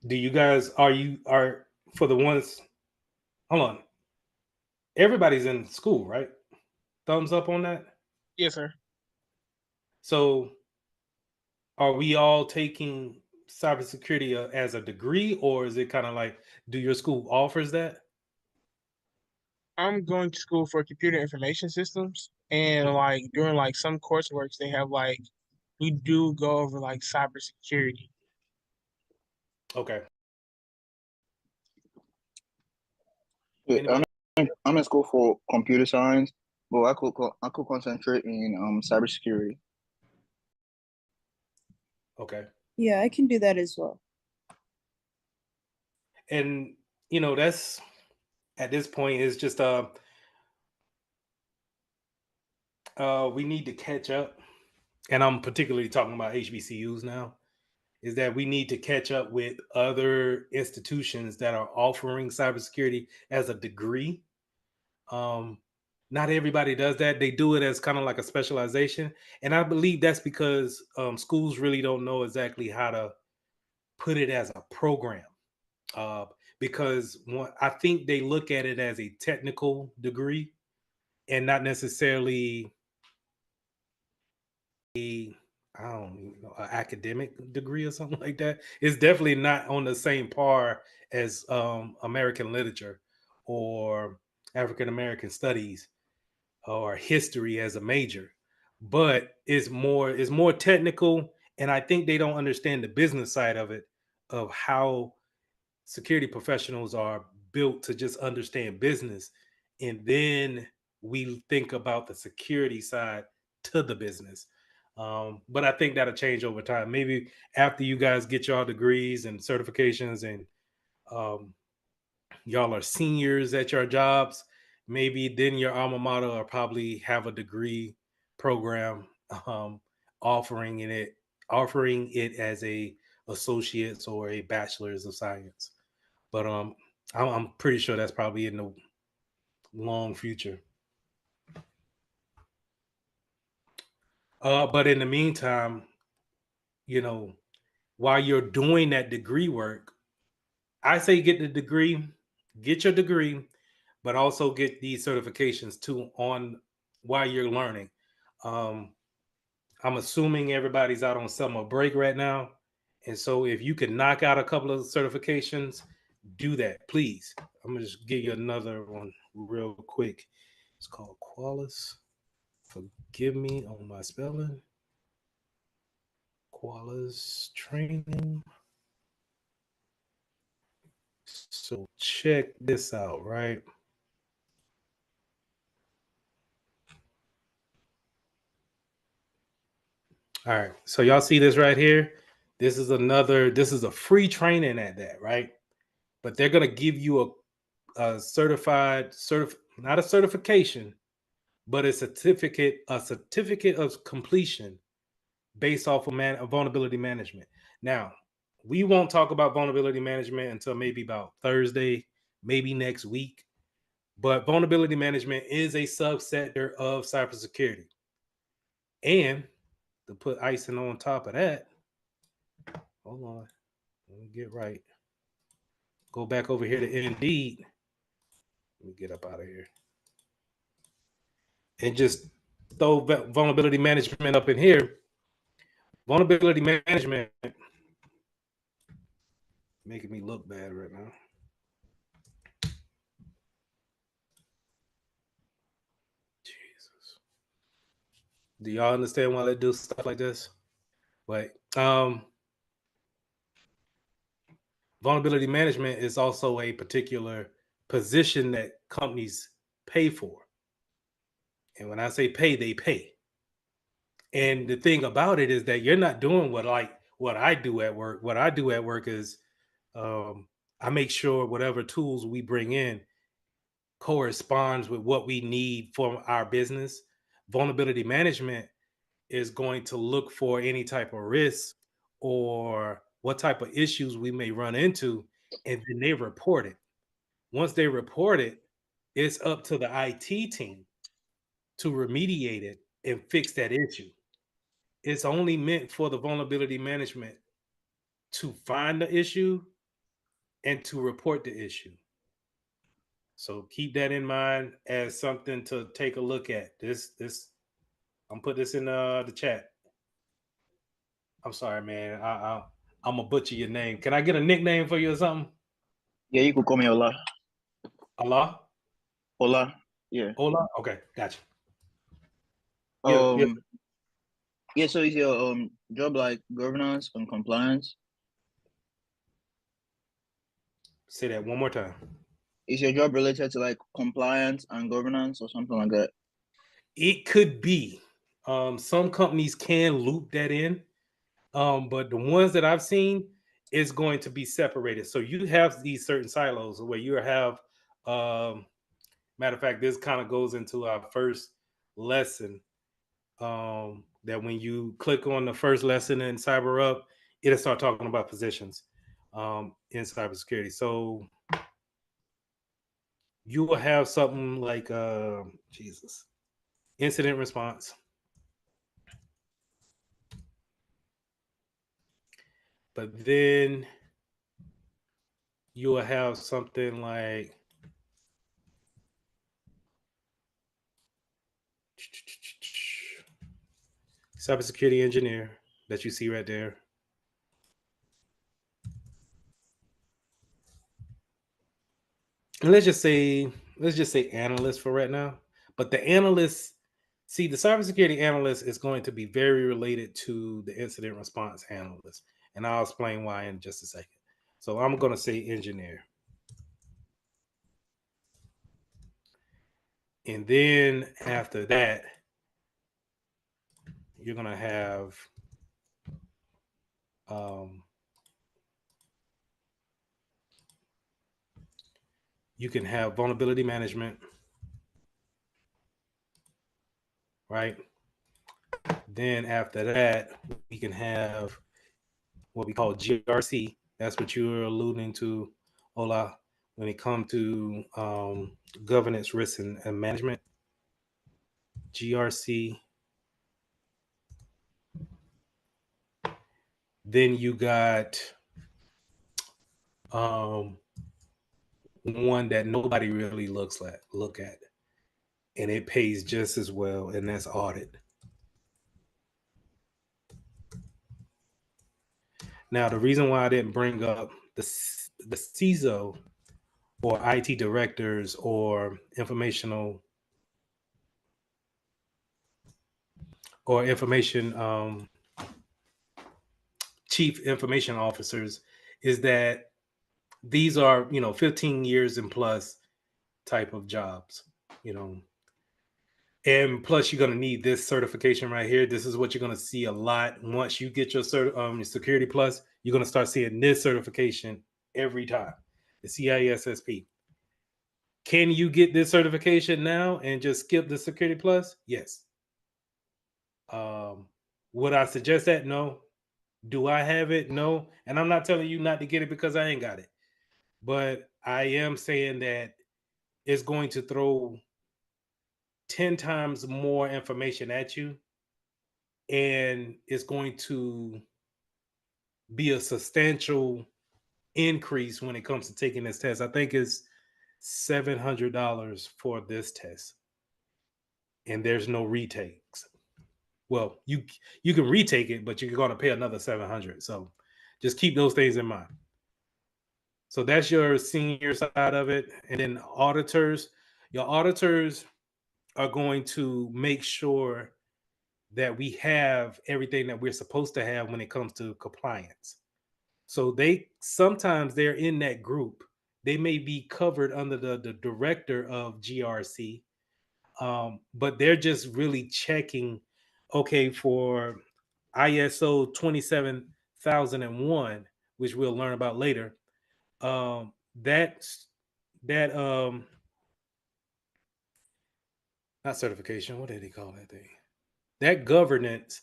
Do you guys are for the ones? Hold on. Everybody's in school, right? Thumbs up on that. Yes, sir. So, are we all taking cybersecurity as a degree, or is it kind of like, do your school offers that? I'm going to school for computer information systems, and like during like some coursework, they have like we do go over like cybersecurity. Okay. Yeah, Anybody? I'm in school for computer science, but I could concentrate in cybersecurity. Okay. Yeah, I can do that as well. And that's at this point is just we need to catch up, and I'm particularly talking about HBCUs now, is that we need to catch up with other institutions that are offering cybersecurity as a degree. Not everybody does that. They do it as kind of like a specialization, and I believe that's because schools really don't know exactly how to put it as a program. Because I think they look at it as a technical degree and not necessarily a, I don't know, an academic degree or something like that. It's definitely not on the same par as American literature or African American studies or history as a major, but it's more technical, and I think they don't understand the business side of it, of how security professionals are built to just understand business, and then we think about the security side to the business. But I think that'll change over time. Maybe after you guys get your degrees and certifications, and um, y'all are seniors at your jobs, maybe then your alma mater will probably have a degree program um, offering it as a associate's or a bachelor's of science. But I'm pretty sure that's probably in the long future. But in the meantime, while you're doing that degree work, I say get your degree, but also get these certifications too on while you're learning. Um, I'm assuming everybody's out on summer break right now. And so if you can knock out a couple of certifications, do that, please. I'm gonna just give you another one real quick. It's called Qualis. Forgive me on my spelling. Qualis training. So check this out, right? All right. So y'all see this right here? This is a free training at that, right? But they're gonna give you a not a certification, but a certificate of completion based off of vulnerability management. Now, we won't talk about vulnerability management until maybe about Thursday, maybe next week. But vulnerability management is a subsector of cybersecurity. And to put icing on top of that, hold on, let me get right. Go back over here to Indeed. Let me get up out of here. And just throw vulnerability management up in here. Vulnerability management making me look bad right now. Jesus. Do y'all understand why they do stuff like this? But vulnerability management is also a particular position that companies pay for. And when I say pay, they pay. And the thing about it is that you're not doing what I do at work. What I do at work is I make sure whatever tools we bring in corresponds with what we need for our business. Vulnerability management is going to look for any type of risk or what type of issues we may run into, and then they report it. Once they report it, it's up to the IT team to remediate it and fix that issue. It's only meant for the vulnerability management to find the issue and to report the issue. So keep that in mind as something to take a look at. This I'm put this in the chat. I'm sorry, man. I'm gonna butcher your name. Can I get a nickname for you or something? Yeah, you could call me Ola. Allah? Ola. Yeah. Ola? Okay, gotcha. Yeah, so is your job like governance and compliance? Say that one more time. Is your job related to like compliance and governance or something like that? It could be. Some companies can loop that in. But the ones that I've seen is going to be separated. So you have these certain silos where you have, matter of fact, this kind of goes into our first lesson. That when you click on the first lesson in Cyber Up, it'll start talking about positions in cybersecurity. So you will have something like incident response. But then you will have something like cybersecurity engineer that you see right there. And let's just say analyst for right now. But the analyst, see, the cybersecurity analyst is going to be very related to the incident response analyst. And I'll explain why in just a second. So I'm going to say engineer. And then after that, you're going to have you can have vulnerability management, right? Then after that, we can have what we call GRC. That's what you're alluding to, Ola, when it comes to governance, risk, and management. GRC. Then you got one that nobody really look at, and it pays just as well, and that's audit. Now, the reason why I didn't bring up the CISO or IT directors or information chief information officers is that these are 15 years and plus type of jobs, and plus you're going to need this certification right here. This is what you're going to see a lot. Once you get your Security Plus, you're going to start seeing this certification every time, the CISSP. Can you get this certification now and just skip the Security Plus? Yes. Would I suggest that? No. Do I have it? No. And I'm not telling you not to get it because I ain't got it. But I am saying that it's going to throw 10 times more information at you. And it's going to be a substantial increase when it comes to taking this test. I think it's $700 for this test. And there's no retakes. Well, you can retake it, but you're going to pay another $700. So just keep those things in mind. So that's your senior side of it. And then auditors, your auditors are going to make sure that we have everything that we're supposed to have when it comes to compliance. So sometimes they're in that group. They may be covered under the director of GRC, but they're just really checking, okay, for ISO 27001, which we'll learn about later. Not certification, what did he call that thing? That governance,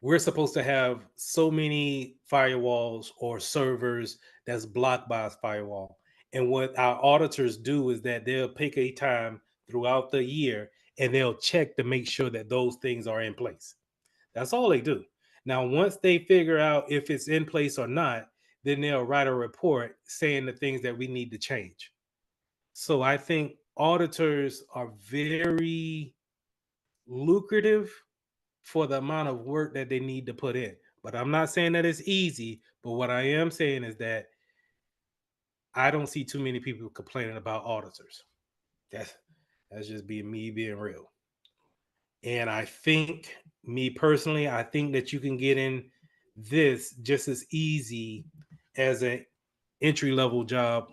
we're supposed to have so many firewalls or servers that's blocked by a firewall. And what our auditors do is that they'll pick a time throughout the year and they'll check to make sure that those things are in place. That's all they do. Now, once they figure out if it's in place or not, then they'll write a report saying the things that we need to change. So I think auditors are very lucrative for the amount of work that they need to put in. But I'm not saying that it's easy. But what I am saying is that I don't see too many people complaining about auditors. That's just me being real. And I think, me personally, I think that you can get in this just as easy as an entry level job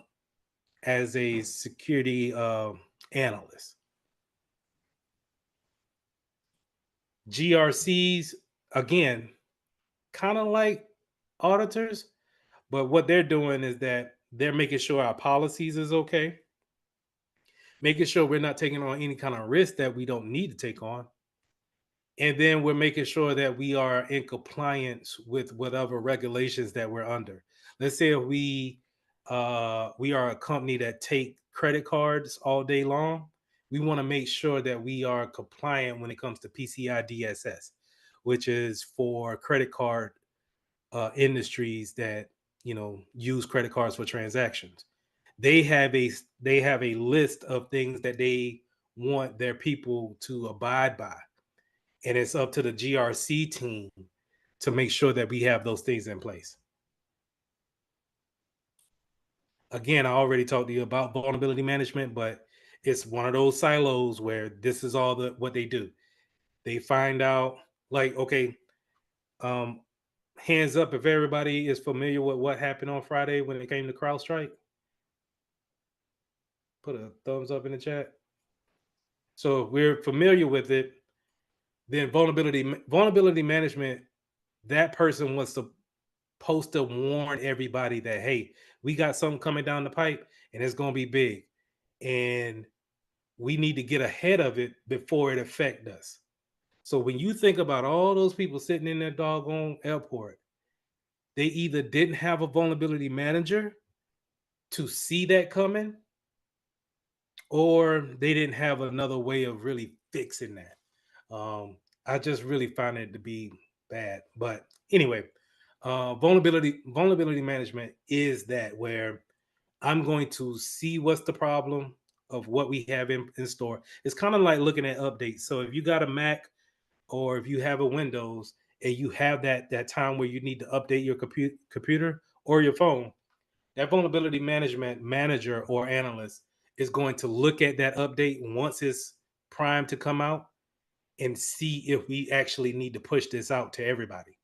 as a security analyst. GRCs, again, kind of like auditors, but what they're doing is that they're making sure our policies is okay, making sure we're not taking on any kind of risk that we don't need to take on, and then we're making sure that we are in compliance with whatever regulations that we're under. Let's say if we are a company that take credit cards all day long, we want to make sure that we are compliant when it comes to PCI DSS, which is for credit card industries that use credit cards for transactions. They have a list of things that they want their people to abide by, and it's up to the GRC team to make sure that we have those things in place. Again, I already talked to you about vulnerability management, but it's one of those silos where this is all what they do. They find out, like, okay, hands up if everybody is familiar with what happened on Friday when it came to CrowdStrike. Put a thumbs up in the chat. So if we're familiar with it, then vulnerability management, that person was supposed to warn everybody that, hey, we got something coming down the pipe and it's going to be big, and we need to get ahead of it before it affect us. So when you think about all those people sitting in their doggone airport, they either didn't have a vulnerability manager to see that coming, or they didn't have another way of really fixing that. I just really find it to be bad. But anyway, vulnerability management is that where I'm going to see what's the problem of what we have in store. It's kind of like looking at updates. So if you got a Mac or if you have a Windows and you have that time where you need to update your computer or your phone, that vulnerability management manager or analyst is going to look at that update once it's primed to come out and see if we actually need to push this out to everybody.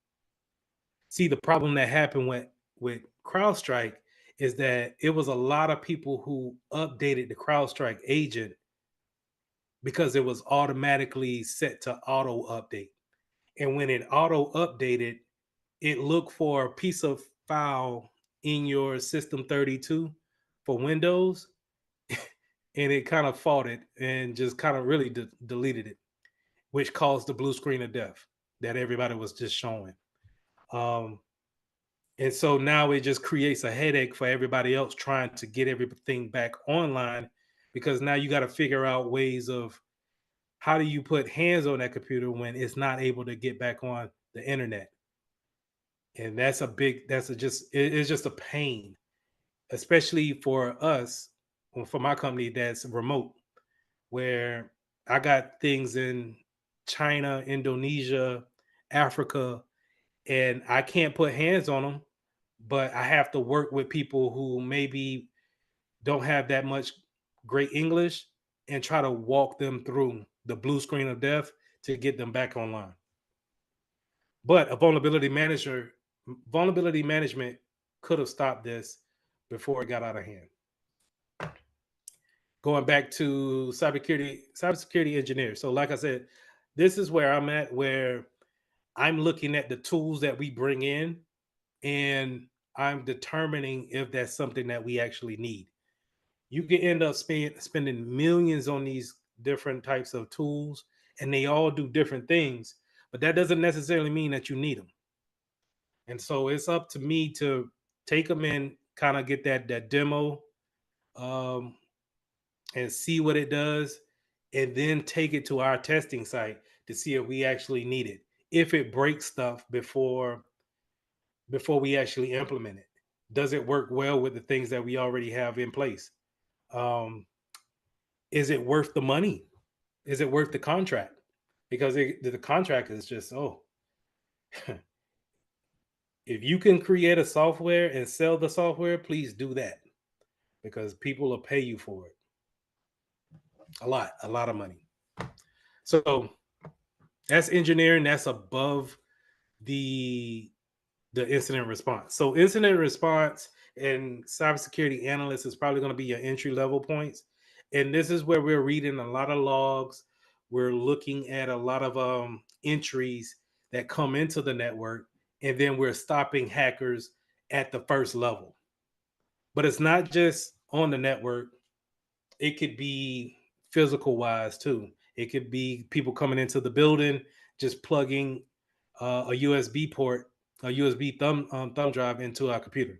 See, the problem that happened with CrowdStrike is that it was a lot of people who updated the CrowdStrike agent because it was automatically set to auto update. And when it auto updated, it looked for a piece of file in your system 32 for Windows, and it kind of fought it and just kind of really deleted it, which caused the blue screen of death that everybody was just showing. And so now it just creates a headache for everybody else trying to get everything back online, because now you got to figure out ways of how do you put hands on that computer when it's not able to get back on the internet. And it's just a pain, especially for us, for my company that's remote, where I got things in China, Indonesia, Africa, and I can't put hands on them, but I have to work with people who maybe don't have that much great English and try to walk them through the blue screen of death to get them back online. But a vulnerability management could have stopped this before it got out of hand. Going back to cybersecurity engineer. So like I said, this is where I'm at, where I'm looking at the tools that we bring in and I'm determining if that's something that we actually need. You can end up spending millions on these different types of tools, and they all do different things, but that doesn't necessarily mean that you need them. And so it's up to me to take them in, kind of get that demo, and see what it does. and then take it to our testing site to see if we actually need it. If it breaks stuff before we actually implement it, does it work well with the things that we already have in place? Is it worth the money? Is it worth the contract? Because the contract is just, if you can create a software and sell the software, please do that, because people will pay you for it. A lot of money. So that's engineering. That's above the incident response. So incident response and cybersecurity analyst is probably going to be your entry level points. And this is where we're reading a lot of logs. We're looking at a lot of entries that come into the network, and then we're stopping hackers at the first level. But it's not just on the network. It could be physical wise too. It could be people coming into the building, just plugging a USB port, a USB thumb drive into our computer,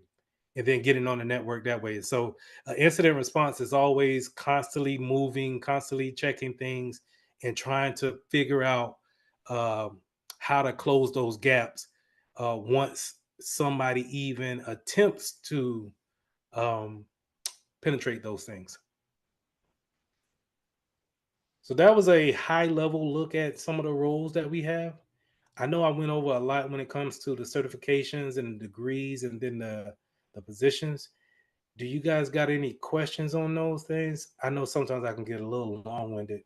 and then getting on the network that way. So incident response is always constantly moving, constantly checking things, and trying to figure out how to close those gaps once somebody even attempts to penetrate those things. So that was a high level look at some of the roles that we have. I know I went over a lot when it comes to the certifications and the degrees and then the positions. Do you guys got any questions on those things? I know sometimes I can get a little long-winded.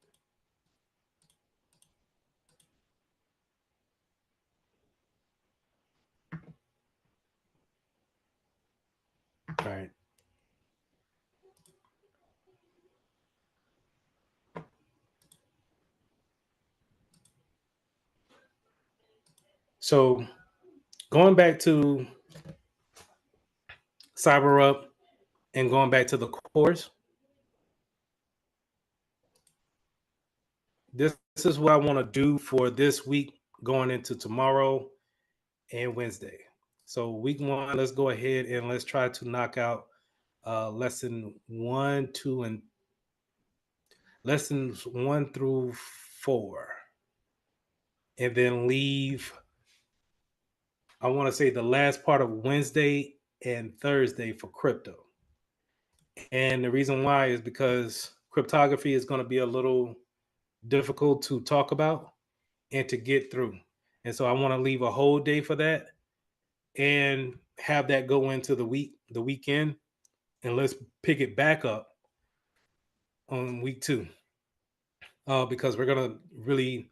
All right. So going back to CyberUp and going back to the course, this is what I want to do for this week going into tomorrow and Wednesday. So week 1, let's go ahead and let's try to knock out lesson 1, 2, and lessons 1 through 4, and then leave, I want to say, the last part of Wednesday and Thursday for crypto. And the reason why is because cryptography is going to be a little difficult to talk about and to get through. And so I want to leave a whole day for that and have that go into the weekend, and let's pick it back up on week 2. Because we're going to really,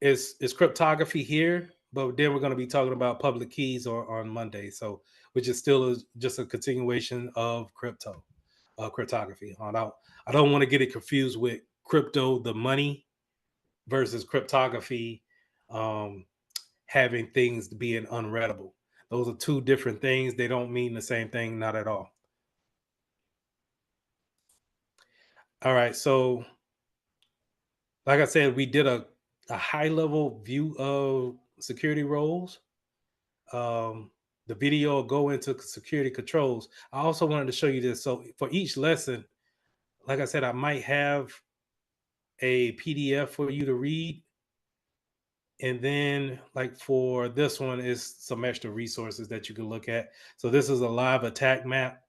it's cryptography here, but then we're going to be talking about public keys on Monday. So, which is still just a continuation of cryptography. I don't want to get it confused with crypto, the money, versus cryptography, having things being unreadable. Those are two different things. They don't mean the same thing, not at all. All right, so like I said, we did a high level view of security roles. The video will go into security controls. I also wanted to show you this. So for each lesson, like I said, I might have a PDF for you to read. And then like for this one is some extra resources that you can look at. So this is a live attack map.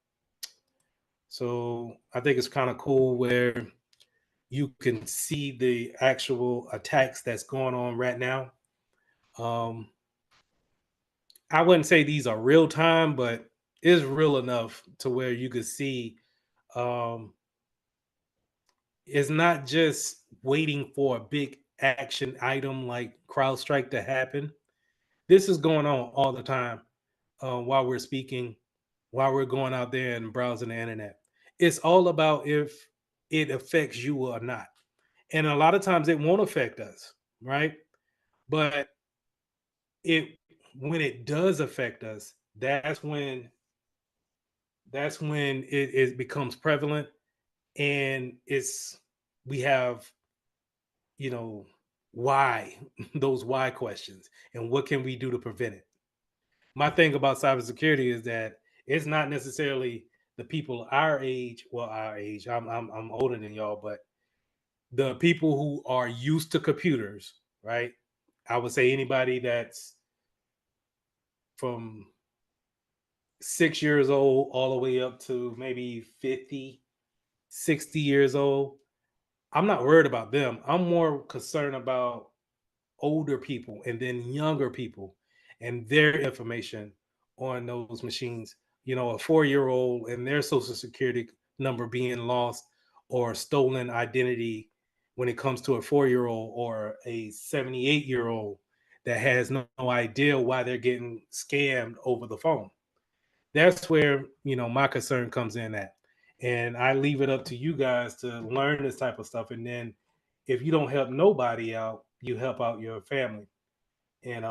So I think it's kind of cool where you can see the actual attacks that's going on right now. I wouldn't say these are real time, but it's real enough to where you could see it's not just waiting for a big action item like CrowdStrike to happen. This is going on all the time while we're speaking, while we're going out there and browsing the internet. It's all about if it affects you or not. And a lot of times it won't affect us, right? But when it does affect us, that's when it becomes prevalent, and we have, why those why questions and what can we do to prevent it. My thing about cybersecurity is that it's not necessarily the people our age. Well, our age, I'm older than y'all, but the people who are used to computers, right? I would say anybody that's from 6 years old all the way up to maybe 50, 60 years old. I'm not worried about them. I'm more concerned about older people and then younger people and their information on those machines. You know, a 4-year-old and their social security number being lost or stolen identity when it comes to a 4-year-old or a 78-year-old that has no idea why they're getting scammed over the phone. That's where, you know, my concern comes in at. And I leave it up to you guys to learn this type of stuff. And then if you don't help nobody out, you help out your family. And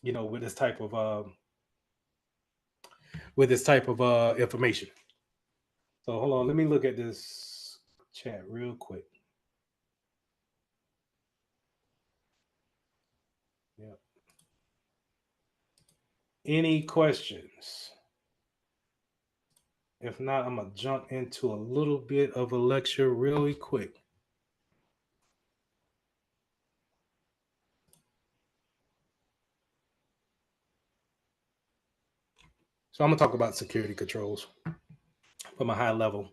you know, with this type of information. So hold on, let me look at this chat real quick. Yeah. Any questions? If not, I'm gonna jump into a little bit of a lecture really quick. So I'm gonna talk about security controls from a high level,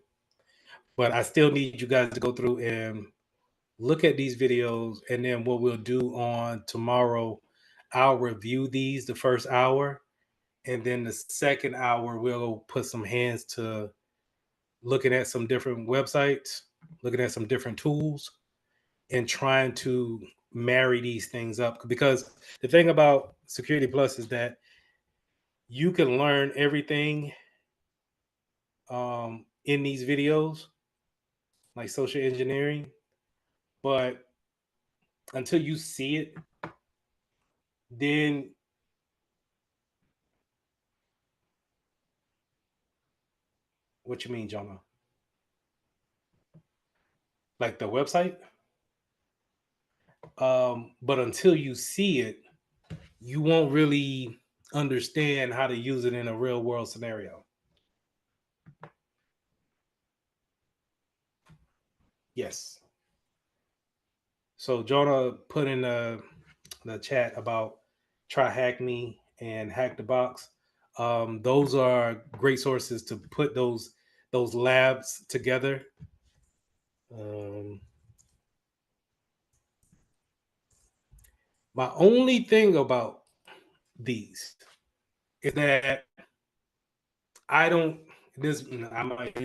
but I still need you guys to go through and look at these videos. And then what we'll do on tomorrow, I'll review these the first hour, and then the second hour we'll put some hands to looking at some different websites, looking at some different tools, and trying to marry these things up. Because the thing about Security Plus is that you can learn everything in these videos, like social engineering, but until you see it, then what you mean, Jonah? Like the website? But until you see it, you won't really understand how to use it in a real world scenario. Yes. So Jonah put in the chat about Try Hack Me and Hack the Box. Those are great sources to put those labs together. My only thing about these is that it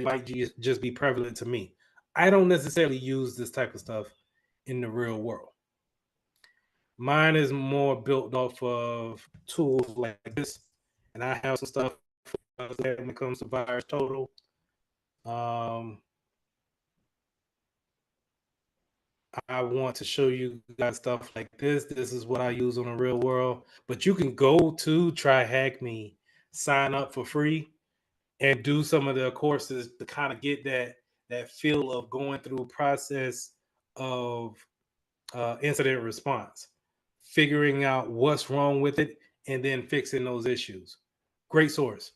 might just be prevalent to me. I don't necessarily use this type of stuff in the real world. Mine is more built off of tools like this, and I have some stuff when it comes to Virus Total. I want to show you guys stuff like this. This is what I use on the real world. But you can go to Try Hack Me, sign up for free, and do some of the courses to kind of get that feel of going through a process of incident response, figuring out what's wrong with it, and then fixing those issues. Great source.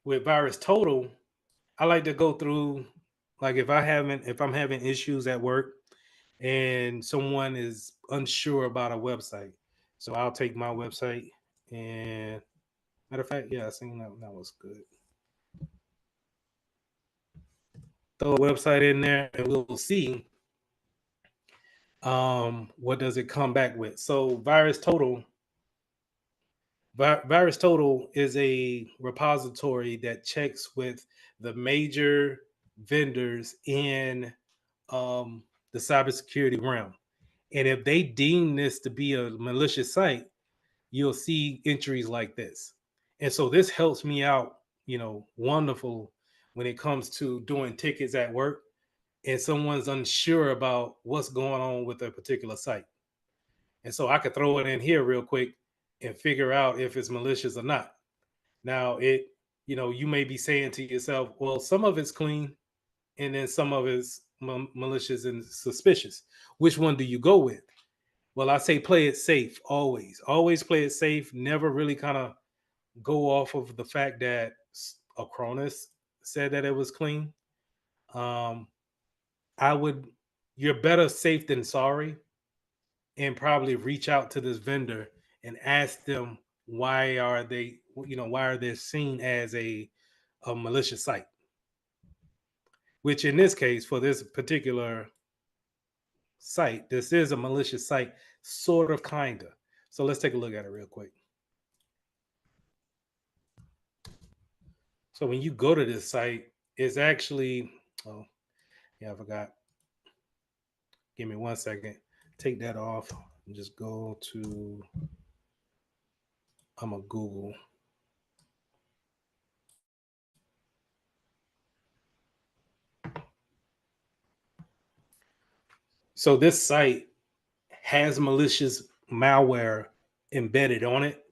With Virus Total, I like to go through, like if I'm having issues at work and someone is unsure about a website, so I'll take my website and matter of fact, yeah, I seen that was good. Throw a website in there and we'll see what does it come back with. So Virus Total is a repository that checks with the major vendors in the cybersecurity realm. And if they deem this to be a malicious site, you'll see entries like this. And so this helps me out, wonderful when it comes to doing tickets at work and someone's unsure about what's going on with a particular site. And so I could throw it in here real quick and figure out if it's malicious or not. Now, you may be saying to yourself, well, some of it's clean and then some of it's malicious and suspicious. Which one do you go with? Well, I say play it safe always. Always play it safe. Never really kind of go off of the fact that Acronis said that it was clean. You're better safe than sorry, and probably reach out to this vendor and ask them why are they seen as a malicious site, which in this case, for this particular site, this is a malicious site, sort of, kinda. So let's take a look at it real quick. So when you go to this site, it's actually, oh yeah, I forgot. Give me 1 second. Take that off and just go to, I'm a Google. So this site has malicious malware embedded on it,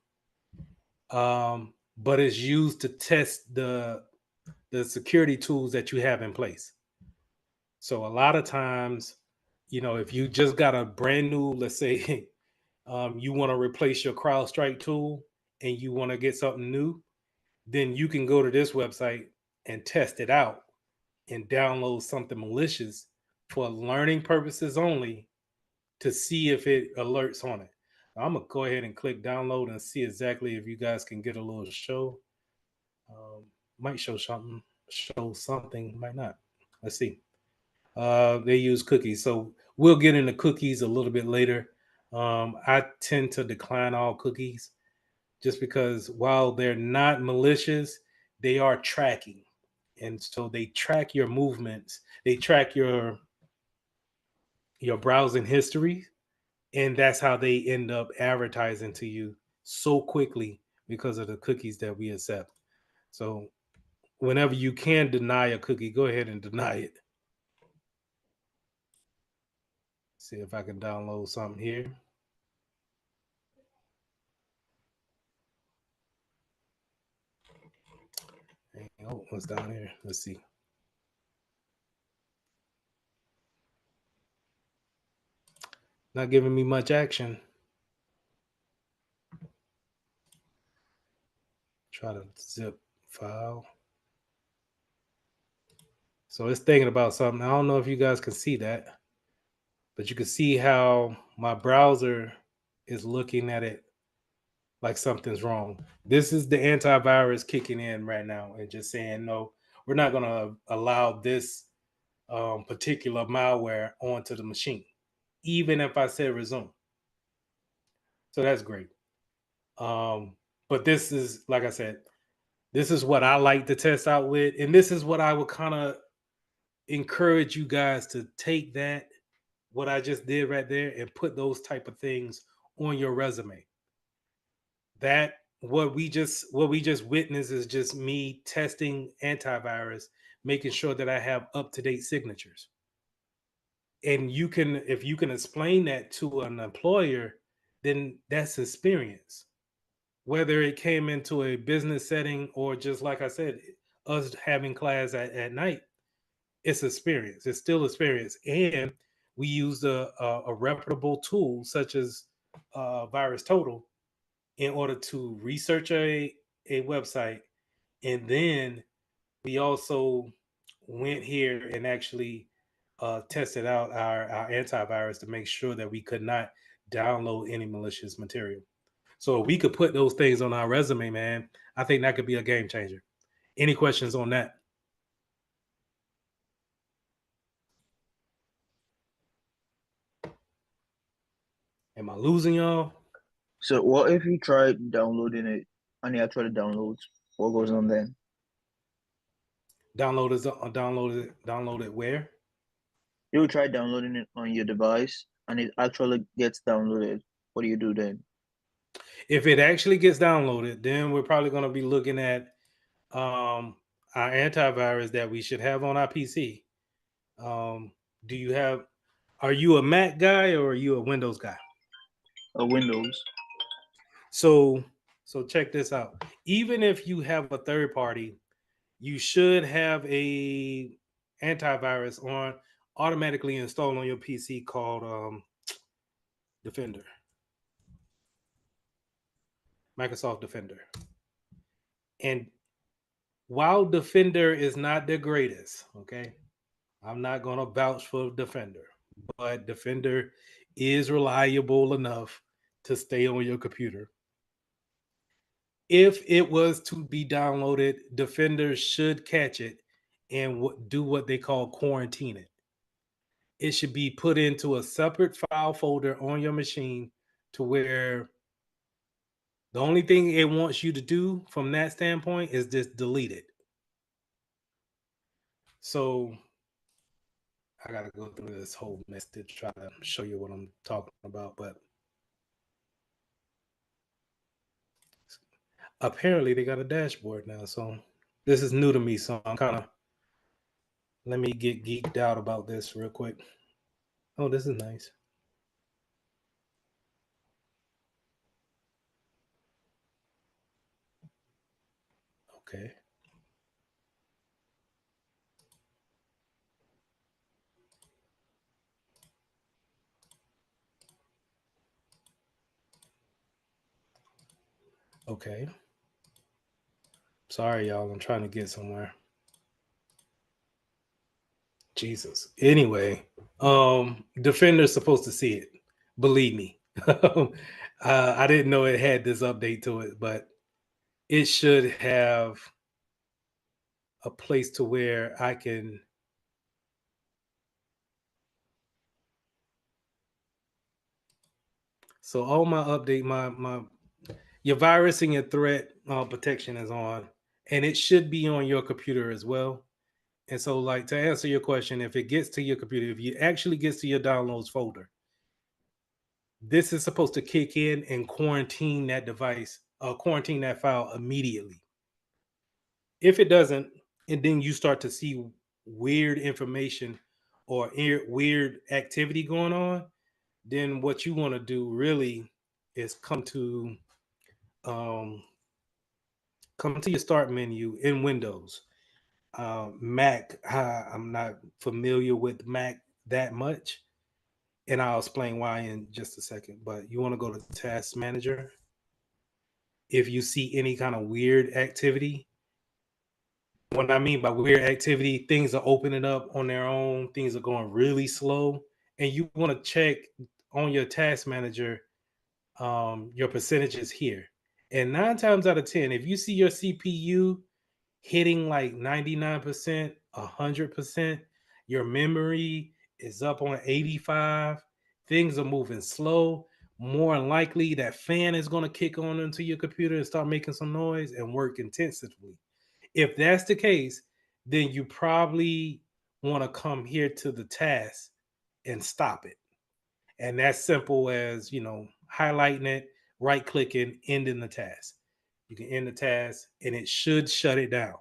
but it's used to test the security tools that you have in place. So a lot of times, if you just got a brand new, let's say, you want to replace your CrowdStrike tool and you want to get something new, then you can go to this website and test it out and download something malicious for learning purposes only to see if it alerts on it. I'm gonna go ahead and click download and see exactly if you guys can get a little show. Might show something, might not. Let's see. They use cookies, so we'll get into cookies a little bit later. I tend to decline all cookies just because while they're not malicious, they are tracking. And so they track your movements, they track your browsing history, and that's how they end up advertising to you so quickly because of the cookies that we accept. So whenever you can deny a cookie, go ahead and deny it. See if I can download something here. Oh, what's down here? Let's see. Not giving me much action. Try to zip file. So it's thinking about something. I don't know if you guys can see that, but you can see how my browser is looking at it like something's wrong. This is the antivirus kicking in right now and just saying, no, we're not going to allow this particular malware onto the machine, even if I said resume. So that's great. But this is, like I said, this is what I like to test out with. And this is what I would kind of encourage you guys to take that, what I just did right there, and put those type of things on your resume. That what we just witnessed is just me testing antivirus, making sure that I have up-to-date signatures. And if you can explain that to an employer, then that's experience. Whether it came into a business setting or just like I said, us having class at night, it's experience. It's still experience. And we used a reputable tool such as Virus Total in order to research a website. And then we also went here and actually tested out our antivirus to make sure that we could not download any malicious material. So if we could put those things on our resume, man, I think that could be a game changer. Any questions on that? Am I losing y'all? So what if you try downloading it and it actually downloads? What goes on then? Download it where? You try downloading it on your device and it actually gets downloaded. What do you do then? If it actually gets downloaded, then we're probably going to be looking at our antivirus that we should have on our PC. Are you a Mac guy or are you a Windows guy? A Windows. So check this out. Even if you have a third party, you should have a antivirus on automatically installed on your PC called Defender. Microsoft Defender. And while Defender is not the greatest, okay, I'm not going to vouch for Defender, but Defender is reliable enough to stay on your computer. If it was to be downloaded, Defender should catch it and do what they call quarantine it. It should be put into a separate file folder on your machine to where the only thing it wants you to do from that standpoint is just delete it. So I got to go through this whole mess to try to show you what I'm talking about. But apparently they got a dashboard now. So this is new to me. So I'm kind of, let me get geeked out about this real quick. Oh, this is nice. Okay. Okay. Sorry, y'all. I'm trying to get somewhere. Jesus. Anyway, Defender's supposed to see it. Believe me. I didn't know it had this update to it, but it should have a place to where I can. So all my update, my your virus and your threat protection is on, and it should be on your computer as well. And so, like, to answer your question, if it gets to your computer, if it actually gets to your downloads folder, this is supposed to kick in and quarantine that device, quarantine that file immediately. If it doesn't, and then you start to see weird information or weird activity going on, then what you want to do really is come to your start menu in Windows. Mac, I'm not familiar with Mac that much, and I'll explain why in just a second. But you want to go to Task Manager. If you see any kind of weird activity, what I mean by weird activity, things are opening up on their own, things are going really slow, and you want to check on your Task Manager your percentages here. And 9 times out of 10, if you see your CPU hitting like 99%, 100%, your memory is up on 85, things are moving slow, more than likely that fan is going to kick on into your computer and start making some noise and work intensively. If that's the case, then you probably want to come here to the task and stop it. And that's simple as, highlighting it, right clicking, ending the task. You can end the task and it should shut it down.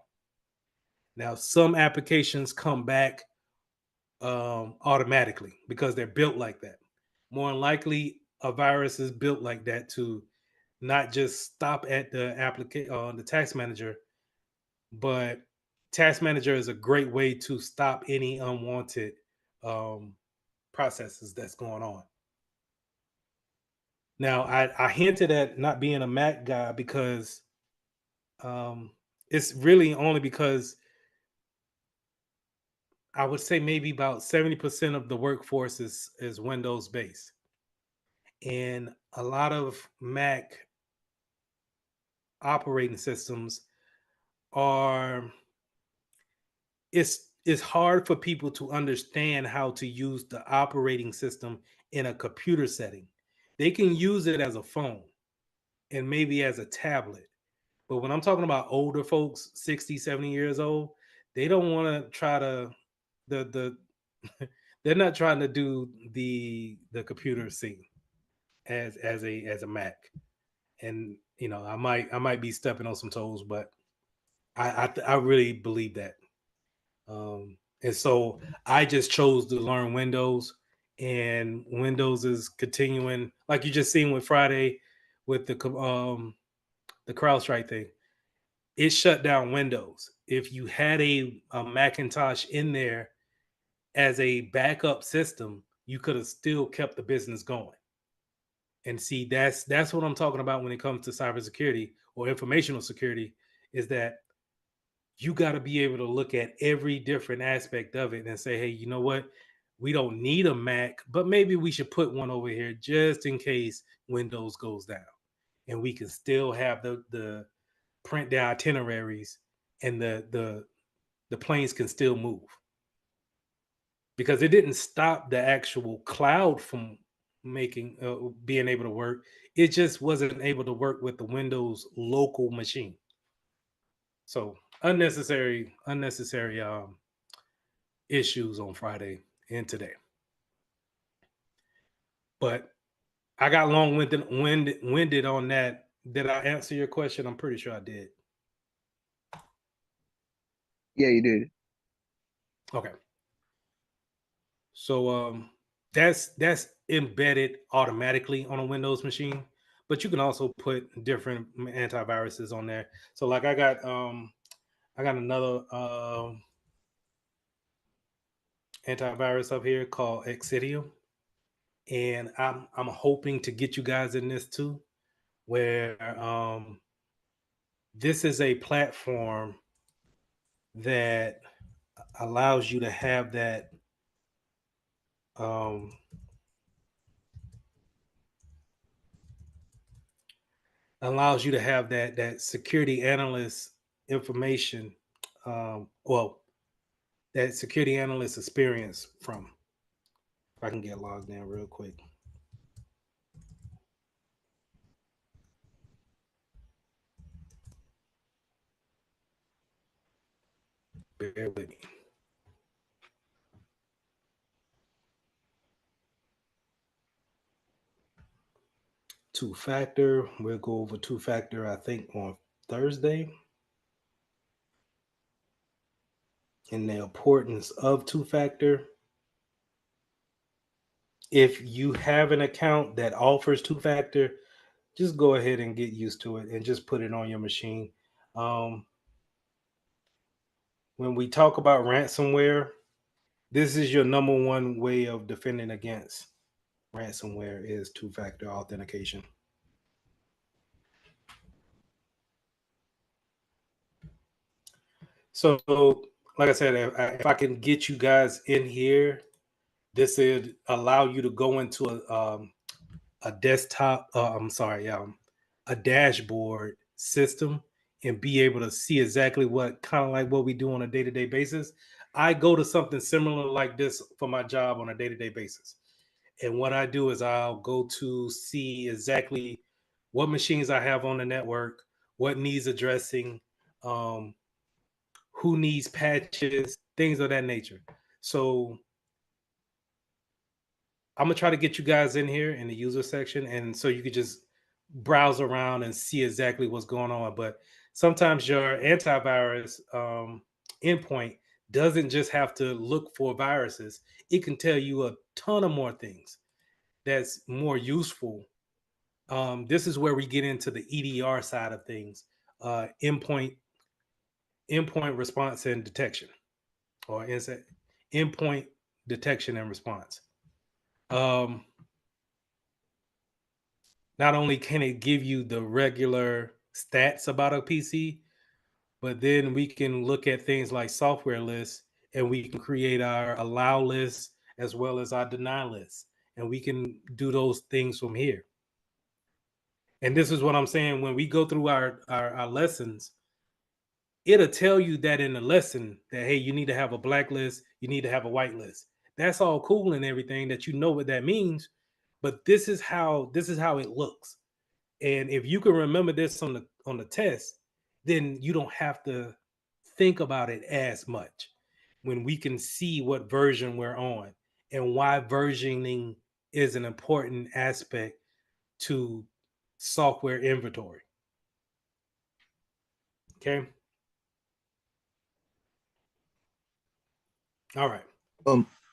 Now, some applications come back automatically because they're built like that. More than likely, a virus is built like that to not just stop at the application, the task manager, but task manager is a great way to stop any unwanted processes that's going on. Now, I hinted at not being a Mac guy because it's really only because I would say maybe about 70% of the workforce is Windows based. And a lot of Mac operating systems are it's hard for people to understand how to use the operating system in a computer setting. They can use it as a phone and maybe as a tablet. But when I'm talking about older folks, 60, 70 years old, they don't want to try to the they're not trying to do the computer scene as a Mac. And I might be stepping on some toes, but I really believe that. And so I just chose to learn Windows, and Windows is continuing, like you just seen with Friday with the CrowdStrike thing. It shut down Windows. If you had a Macintosh in there as a backup system, you could have still kept the business going. And see, that's what I'm talking about when it comes to cybersecurity or informational security. is that you got to be able to look at every different aspect of it and say, hey, you know what? We don't need a Mac, but maybe we should put one over here just in case Windows goes down. And we can still have the print the itineraries, and the planes can still move. Because it didn't stop the actual cloud from being able to work. It just wasn't able to work with the Windows local machine. So unnecessary issues on Friday and today. But I got winded on that. Did I answer your question? I'm pretty sure I did. Yeah, you did. Okay. So that's embedded automatically on a Windows machine, but you can also put different antiviruses on there. So like I got another antivirus up here called Exidium, and I'm hoping to get you guys in this too, where this is a platform that allows you to have that that security analyst information, that security analyst experience from. If I can get logged in real quick. Bear with me. Two-factor. We'll go over two-factor, I think, on Thursday. And the importance of two-factor. If you have an account that offers two-factor, just go ahead and get used to it and just put it on your machine. When we talk about ransomware, this is your number one way of defending against ransomware is two-factor authentication. So, like I said, if I can get you guys in here, this would allow you to go into a desktop. A dashboard system and be able to see exactly what kind of like what we do on a day-to-day basis. I go to something similar like this for my job on a day-to-day basis. And what I do is I'll go to see exactly what machines I have on the network, what needs addressing, who needs patches, things of that nature. So I'm gonna try to get you guys in here in the user section, and so you could just browse around and see exactly what's going on. But sometimes your antivirus endpoint doesn't just have to look for viruses; it can tell you a ton of more things that's more useful. This is where we get into the EDR side of things, endpoint response and detection, or endpoint detection and response. Not only can it give you the regular stats about a PC, but then we can look at things like software lists, and we can create our allow lists as well as our deny lists. And we can do those things from here. And this is what I'm saying. When we go through our lessons, it'll tell you that in the lesson that, hey, you need to have a black list, you need to have a white list. That's all cool and everything, that you know what that means. But this is how it looks. And if you can remember this on the test, then you don't have to think about it as much when we can see what version we're on and why versioning is an important aspect to software inventory. Okay. All right.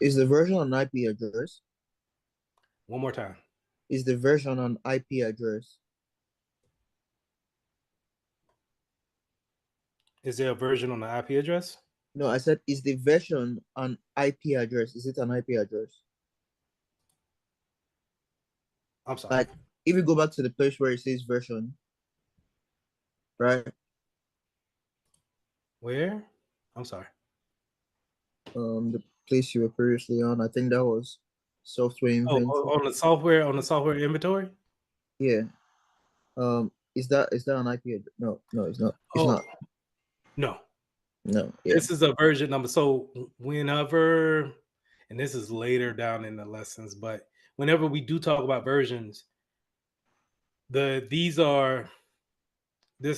Is the version on IP address? One more time. Is the version on IP address? Is there a version on the IP address? No, I said, is the version on IP address? Is it an IP address? I'm sorry. Like, if you go back to the place where it says version, right? Where? I'm sorry. The place you were previously on, I think that was software Oh, inventory. on the software inventory. Yeah. Is that an IP? No, it's not. It's Oh, not. no. No. Yeah. This is a version number. So whenever, and this is later down in the lessons, but whenever we do talk about versions, this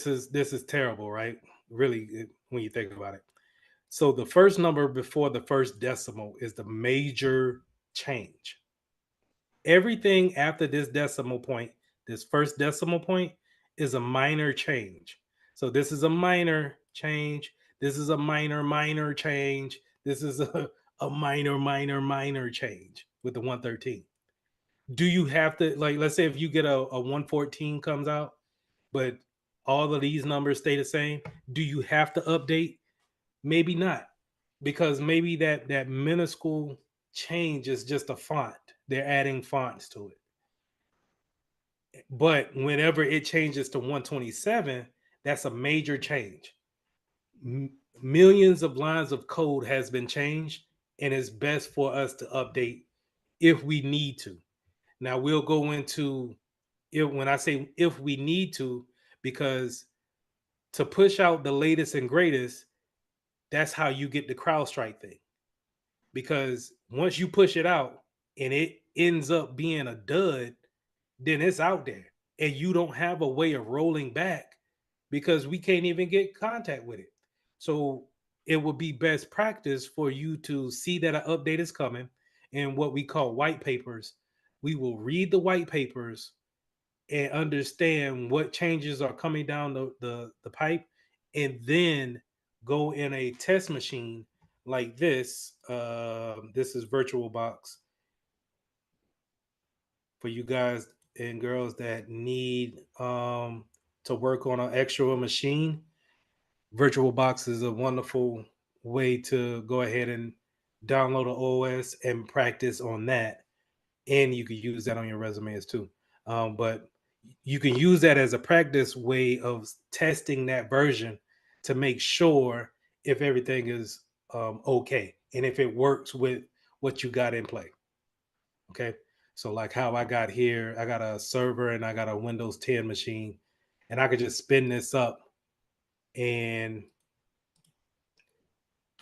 is terrible, right? Really, when you think about it. So the first number before the first decimal is the major change. Everything after this decimal point, this first decimal point, is a minor change. So this is a minor change. This is a minor change. This is a minor change with the 113. Do you have to, like, let's say if you get a 114 comes out, but all of these numbers stay the same, do you have to update? Maybe not, because maybe that minuscule change is just a font. They're adding fonts to it. But whenever it changes to 127, that's a major change. Millions of lines of code has been changed, and it's best for us to update if we need to. Now we'll go into it when I say if we need to, because to push out the latest and greatest, that's how you get the CrowdStrike thing. Because once you push it out and it ends up being a dud, then it's out there and you don't have a way of rolling back because we can't even get contact with it. So it would be best practice for you to see that an update is coming and what we call white papers. We will read the white papers and understand what changes are coming down the pipe, and then go in a test machine like this. This is VirtualBox for you guys and girls that need to work on an extra machine. VirtualBox is a wonderful way to go ahead and download an OS and practice on that, and you can use that on your resumes too. But you can use that as a practice way of testing that version to make sure if everything is okay and if it works with what you got in play. Okay. So like how I got here, I got a server and I got a Windows 10 machine, and I could just spin this up and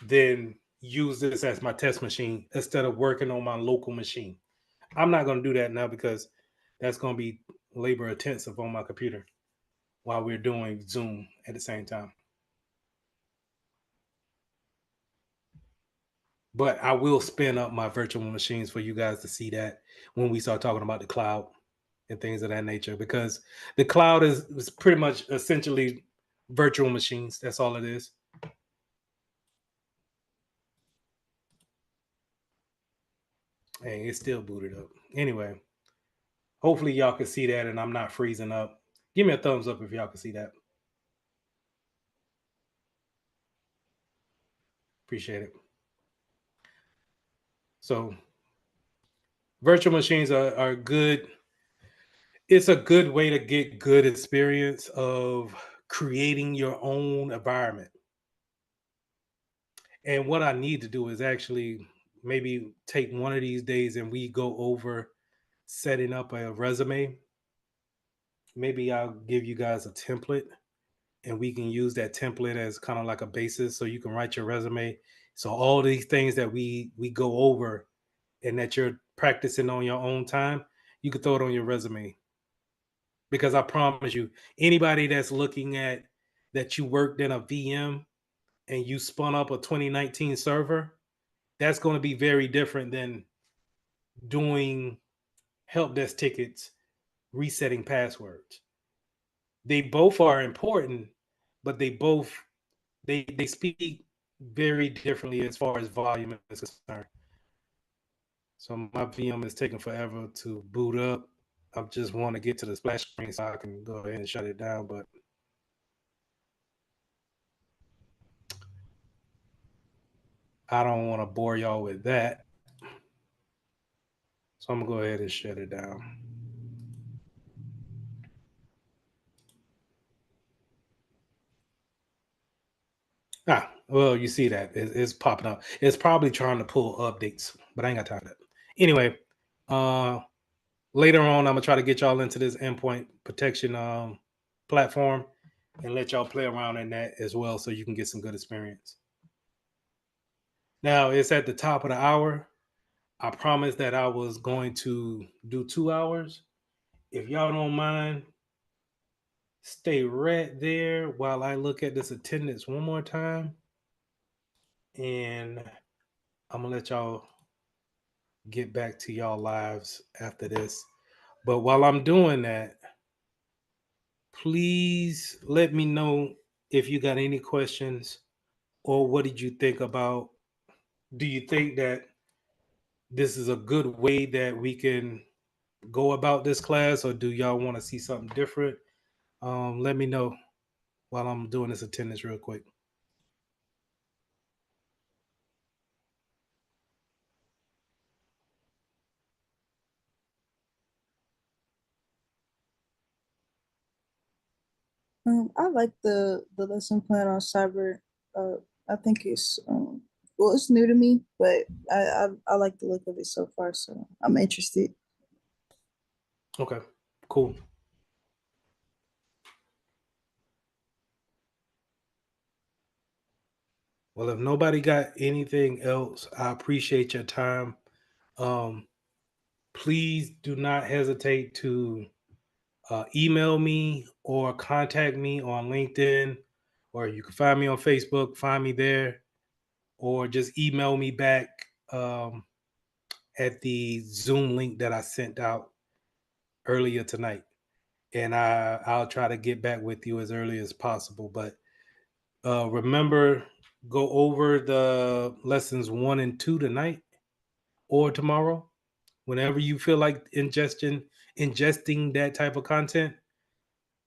then use this as my test machine instead of working on my local machine. I'm not going to do that now because that's going to be labor intensive on my computer while we're doing Zoom at the same time. But I will spin up my virtual machines for you guys to see that when we start talking about the cloud and things of that nature, because the cloud is pretty much essentially virtual machines. That's all it is. And it's still booted up. Anyway, hopefully y'all can see that and I'm not freezing up. Give me a thumbs up if y'all can see that. Appreciate it. So virtual machines are good. It's a good way to get good experience of creating your own environment. And what I need to do is actually maybe take one of these days and we go over setting up a resume. Maybe I'll give you guys a template and we can use that template as kind of like a basis so you can write your resume. So all these things that we go over and that you're practicing on your own time, you can throw it on your resume. Because I promise you, anybody that's looking at that you worked in a VM and you spun up a 2019 server, that's going to be very different than doing help desk tickets, resetting passwords. They both are important, but they speak very differently as far as volume is concerned. So my VM is taking forever to boot up. I just want to get to the splash screen so I can go ahead and shut it down, but I don't want to bore y'all with that. So I'm going to go ahead and shut it down. All Well, you see that it's popping up. It's probably trying to pull updates, but I ain't got time for that. Anyway, later on, I'm gonna try to get y'all into this endpoint protection platform and let y'all play around in that as well, so you can get some good experience. Now it's at the top of the hour. I promised that I was going to do 2 hours. If y'all don't mind, stay right there while I look at this attendance one more time. And I'm gonna let y'all get back to y'all lives after this. But while I'm doing that, please let me know if you got any questions or what did you think about. Do you think that this is a good way that we can go about this class, or do y'all want to see something different? Let me know while I'm doing this attendance real quick. I like the lesson plan on cyber. I think it's well, it's new to me, but I like the look of it so far, so I'm interested. Okay, cool. Well, if nobody got anything else, I appreciate your time. Please do not hesitate to email me or contact me on LinkedIn, or you can find me on Facebook, find me there, or just email me back at the Zoom link that I sent out earlier tonight. And I'll try to get back with you as early as possible. But remember, go over the lessons 1 and 2 tonight or tomorrow, whenever you feel like ingesting that type of content.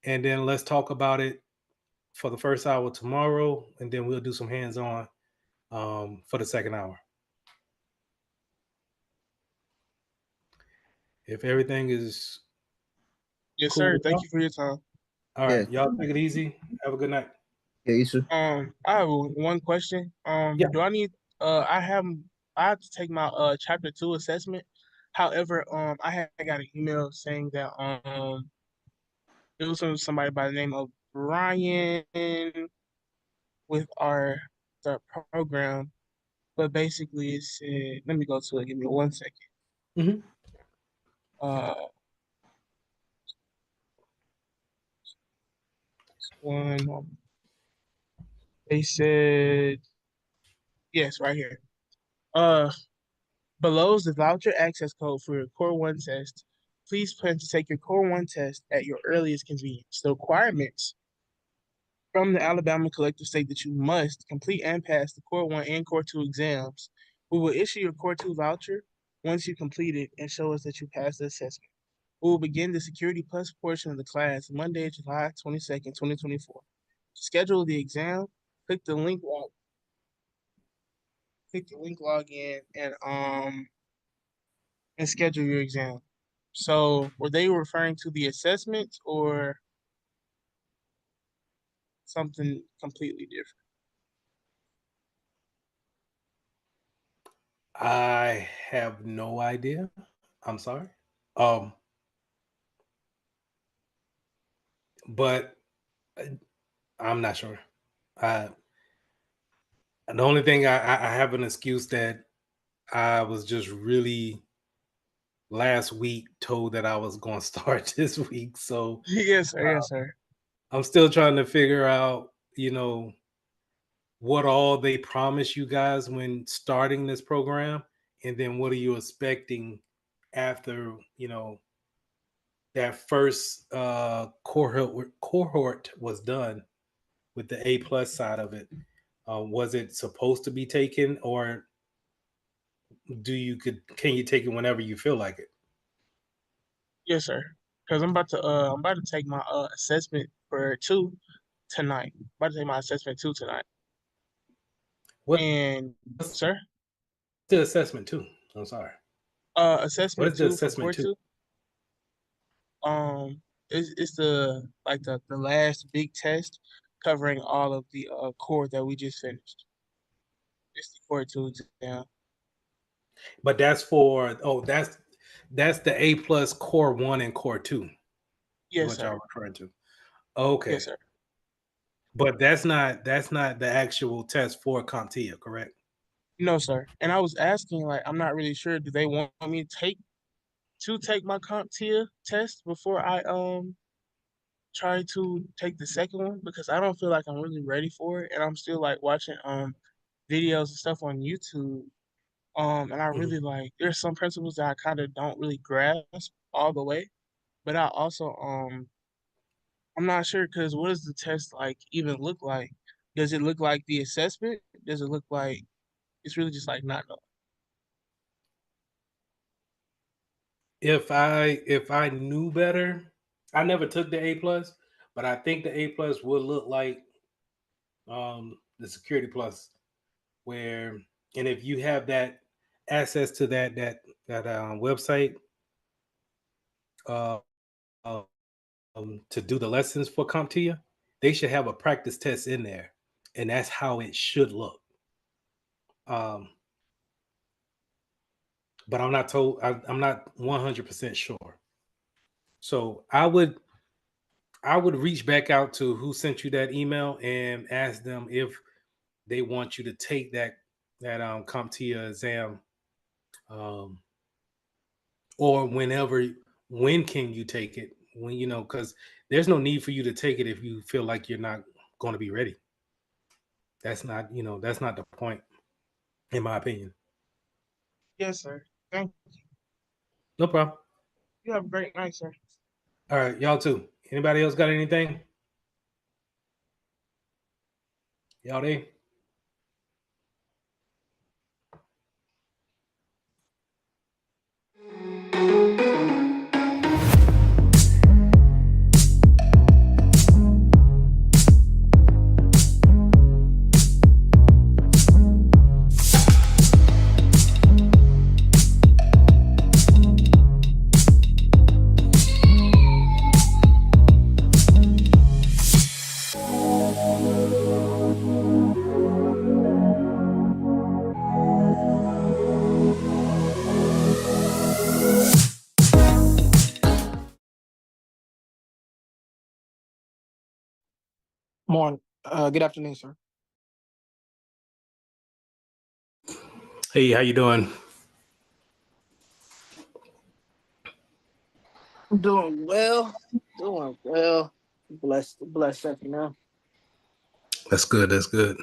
And then let's talk about it for the first hour tomorrow, and then we'll do some hands-on for the second hour. If everything is Yes, cool sir. with Thank y'all, you for your time. all Yeah. right, y'all take it easy. Have a good night. Yeah, you too. I have one question. Yeah. Do I need I have to take my chapter 2 assessment. However, I got an email saying that it was from somebody by the name of Brian with the program, but basically it said, let me go to it. Give me 1 second. Mm-hmm. Uh, one moment. They said yes, right here. Below is the voucher access code for your Core 1 test. Please plan to take your Core 1 test at your earliest convenience. The requirements from the Alabama Collective state that you must complete and pass the Core 1 and Core 2 exams. We will issue your Core 2 voucher once you complete it and show us that you passed the assessment. We will begin the Security Plus portion of the class Monday, July 22nd, 2024. To schedule the exam, click the link login and schedule your exam. So were they referring to the assessment or something completely different? I have no idea. I'm sorry. Um, but I'm not sure. The only thing I have an excuse that I was just really last week told that I was going to start this week. So Yes, sir. Yes, sir. I'm still trying to figure out, what all they promise you guys when starting this program, and then what are you expecting after, that first cohort was done with the A+ side of it. Was it supposed to be taken, or can you take it whenever you feel like it? Yes, sir. Because I'm about to take my assessment for 2 tonight. I'm about to take my assessment 2 tonight. What's And sir, the assessment 2? I'm sorry. What assessment is the 2 for Core assessment 2? 2. It's the last big test covering all of the core that we just finished. It's the core 2 exam. But that's for that's the A plus core 1 and core 2 is Yes, what sir. y'all referring to. Okay. Yes, sir. But that's not the actual test for CompTIA, correct? No, sir. And I was asking, like, I'm not really sure. Do they want me to take my CompTIA test before I try to take the second one? Because I don't feel like I'm really ready for it, and I'm still like watching videos and stuff on YouTube. And I really like there's some principles that I kind of don't really grasp all the way, but I also I'm not sure because what does the test like even look like? Does it look like the assessment? Does it look like it's really just like not knowing? If I knew better, I never took the A plus, but I think the A plus would look like the Security Plus, where and if you have that access to that website uh, to do the lessons for CompTIA, they should have a practice test in there, and that's how it should look. But I'm not told. I'm not 100% sure. So I would reach back out to who sent you that email and ask them if they want you to take that CompTIA exam, or when can you take it? When because there's no need for you to take it if you feel like you're not going to be ready. That's not the point, in my opinion. Yes, sir. Thank you. No problem. You have a great night, sir. All right, y'all too. Anybody else got anything? Y'all there? Morning. Good afternoon, sir. Hey, how you doing? I'm doing well. Doing well. Blessed up, That's good. That's good.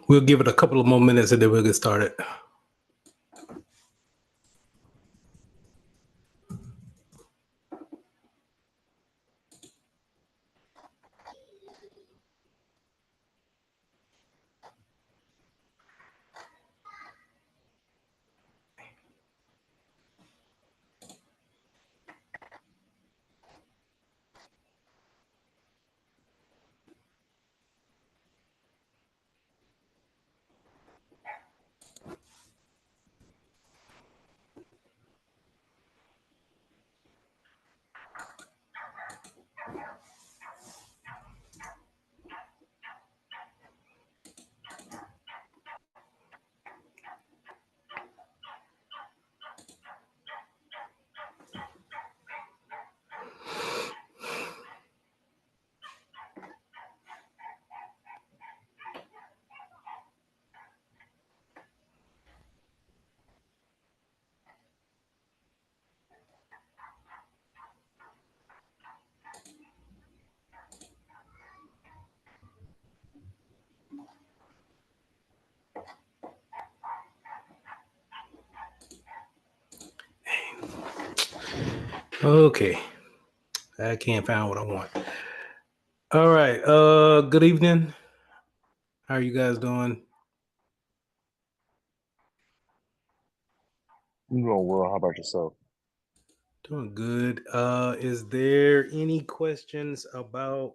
We'll give it a couple of more minutes and then we'll get started. Okay. I can't find what I want. All right. Good evening. How are you guys doing? I'm doing well. How about yourself? Doing good. Is there any questions about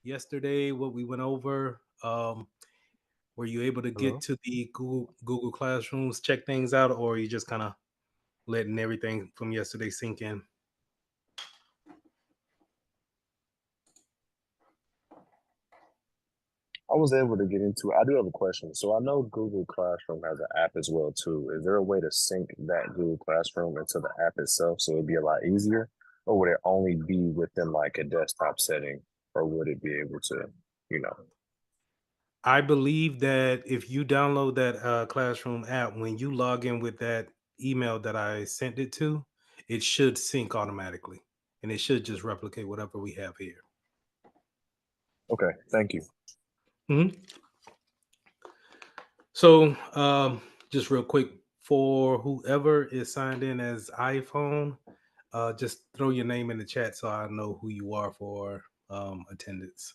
yesterday, what we went over? Were you able to get Hello? to the Google Classrooms, check things out, or are you just kind of letting everything from yesterday sink in? I was able to get into. I do have a question. So I know Google Classroom has an app as well too. Is there a way to sync that Google Classroom into the app itself so it'd be a lot easier, or would it only be within like a desktop setting, or would it be able to, you know? I believe that if you download that Classroom app, when you log in with that email that I sent it to, it should sync automatically, and it should just replicate whatever we have here. Okay, thank you. Mhm. So, just real quick, for whoever is signed in as iPhone, just throw your name in the chat so I know who you are for attendance.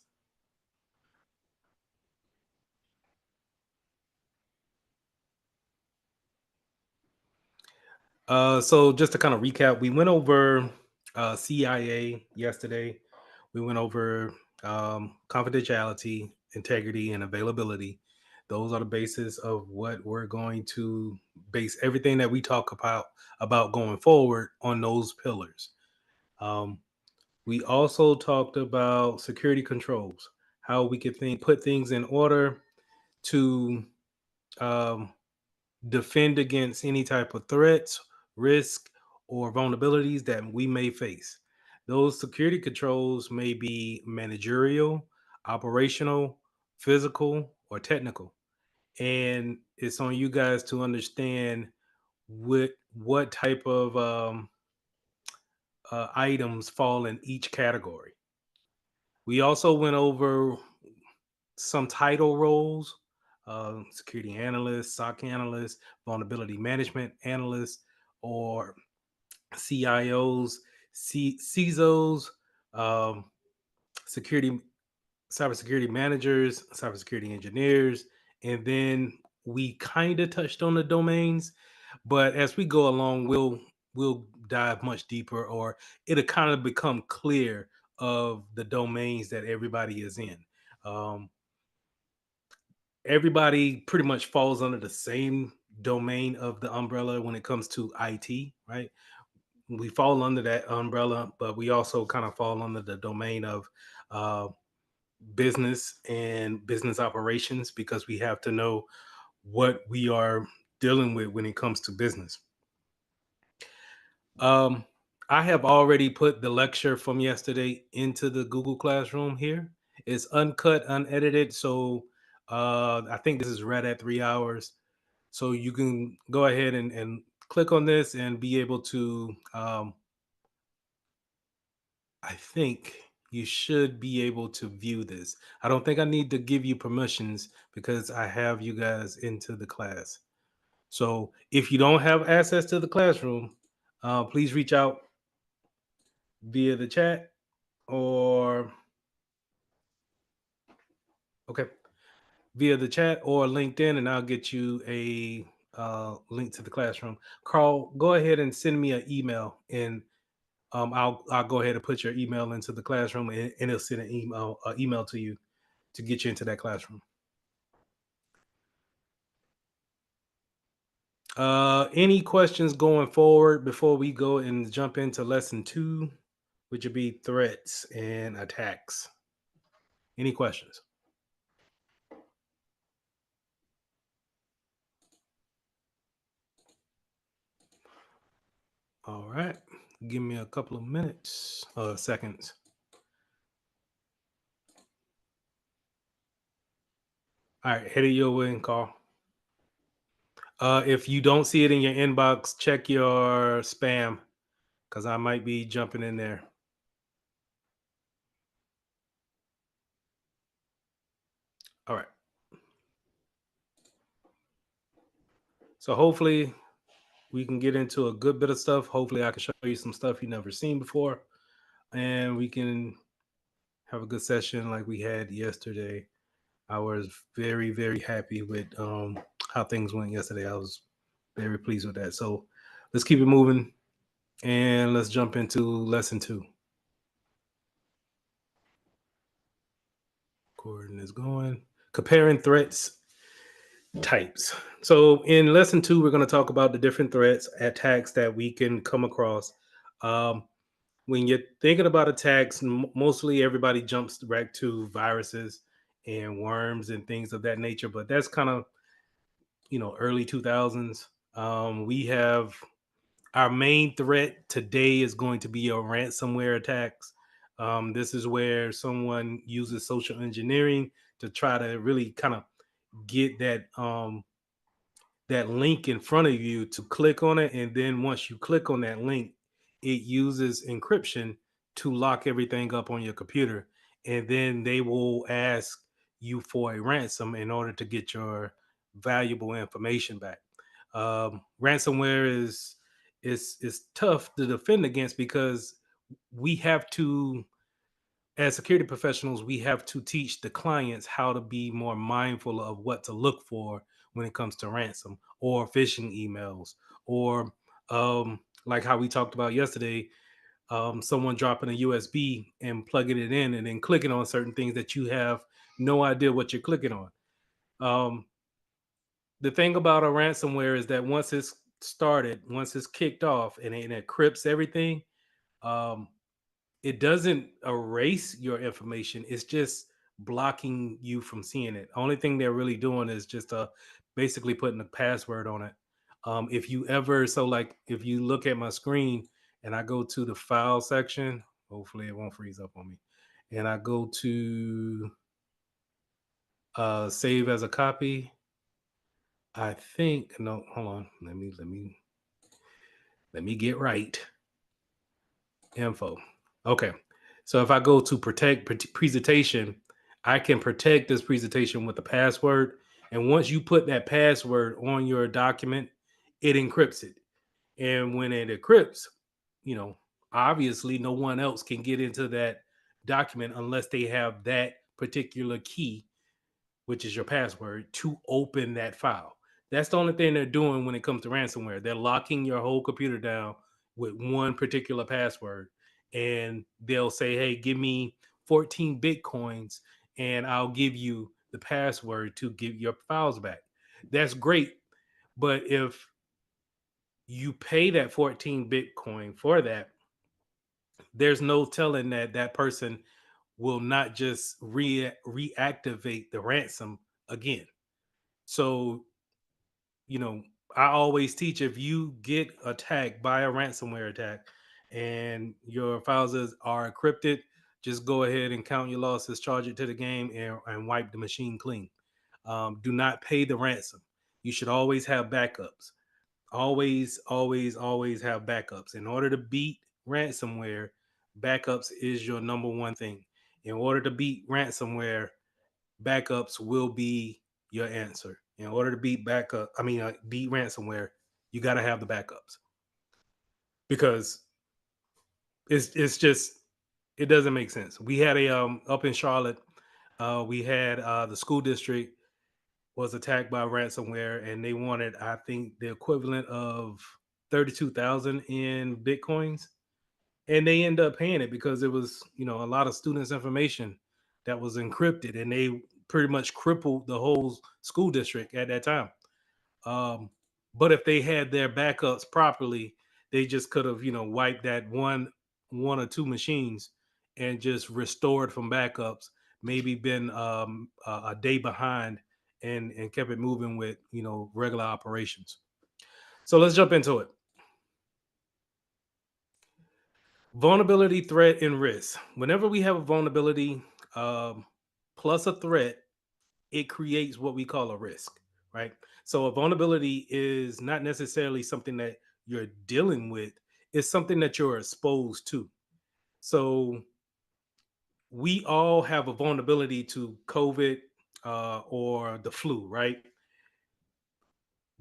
So just to kind of recap, we went over CIA yesterday. We went over confidentiality, integrity, and availability. Those are the basis of what we're going to base everything that we talk about going forward on those pillars. We also talked about security controls, how we could put things in order to um, defend against any type of threats, risk, or vulnerabilities that we may face. Those security controls may be managerial, operational, physical, or technical. And it's on you guys to understand what type of items fall in each category. We also went over some title roles: security analyst, SOC analyst, vulnerability management analyst, or CIOs, CISOs, um, security, cybersecurity managers, cybersecurity engineers, and then we kind of touched on the domains. But as we go along, we'll dive much deeper, or it'll kind of become clear of the domains that everybody is in. Um, Everybody pretty much falls under the same domain of the umbrella when it comes to IT, right? We fall under that umbrella, but we also kind of fall under the domain of uh, business and business operations, because we have to know what we are dealing with when it comes to business. I have already put the lecture from yesterday into the Google Classroom here. It's uncut, unedited, so I think this is right at 3 hours. So you can go ahead and click on this and be able to, I think you should be able to view this. I don't think I need to give you permissions because I have you guys into the class. So if you don't have access to the classroom, please reach out via the chat or via the chat or LinkedIn, and I'll get you a link to the classroom. Carl, go ahead and send me an email, and I'll go ahead and put your email into the classroom, and it'll send an email to you to get you into that classroom. Any questions going forward before we go and jump into lesson 2, which would be threats and attacks? Any questions? All right, give me a couple of minutes, seconds. All right, head it your way, Carl. If you don't see it in your inbox, check your spam because I might be jumping in there. All right. So hopefully we can get into a good bit of stuff. Hopefully I can show you some stuff you've never seen before, and we can have a good session like we had yesterday. I was very, very happy with how things went yesterday. I was very pleased with that. So let's keep it moving and let's jump into lesson 2. Recording is going. Comparing threats types. So in lesson 2, we're going to talk about the different threats, attacks that we can come across. When you're thinking about attacks, mostly everybody jumps back to viruses and worms and things of that nature, but that's kind of, early 2000s. We have our main threat today is going to be your ransomware attacks. This is where someone uses social engineering to try to really kind of get that link in front of you to click on it, and then once you click on that link, it uses encryption to lock everything up on your computer, and then they will ask you for a ransom in order to get your valuable information back. Ransomware is tough to defend against because we have to, as security professionals, we have to teach the clients how to be more mindful of what to look for when it comes to ransom or phishing emails, or like how we talked about yesterday, someone dropping a USB and plugging it in and then clicking on certain things that you have no idea what you're clicking on. The thing about a ransomware is that once it's started, once it's kicked off and it encrypts everything, it doesn't erase your information. It's just blocking you from seeing it. Only thing they're really doing is just basically putting a password on it. If you ever, so like if you look at my screen and I go to the file section, hopefully it won't freeze up on me, and I go to save as a copy. I think, no, hold on. Let me get right. Info. Okay. So if I go to protect presentation, I can protect this presentation with a password. And once you put that password on your document, it encrypts it. And when it encrypts, obviously no one else can get into that document unless they have that particular key, which is your password, to open that file. That's the only thing they're doing when it comes to ransomware. They're locking your whole computer down with one particular password. And they'll say, hey, give me 14 Bitcoins and I'll give you the password to get your files back. That's great. But if you pay that 14 Bitcoin for that, there's no telling that person will not just reactivate the ransom again. So, I always teach, if you get attacked by a ransomware attack and your files are encrypted, just go ahead and count your losses, charge it to the game, and wipe the machine clean. Do not pay the ransom. You should always have backups. Always, always, always have backups. In order to beat ransomware, backups is your number one thing. In order to beat ransomware, backups will be your answer. In order to beat beat ransomware, you got to have the backups, because it's just, it doesn't make sense. We had a up in Charlotte, we had the school district was attacked by ransomware, and they wanted, I think, the equivalent of 32,000 in bitcoins, and they end up paying it because it was, a lot of students' information that was encrypted, and they pretty much crippled the whole school district at that time. Um, but if they had their backups properly, they just could have, wiped that one or two machines and just restored from backups. Maybe been a day behind, and kept it moving with, regular operations. So let's jump into it. Vulnerability, threat, and risk. Whenever we have a vulnerability plus a threat, it creates what we call a risk, right? So a vulnerability is not necessarily something that you're dealing with, it's something that you're exposed to. So we all have a vulnerability to COVID or the flu, right?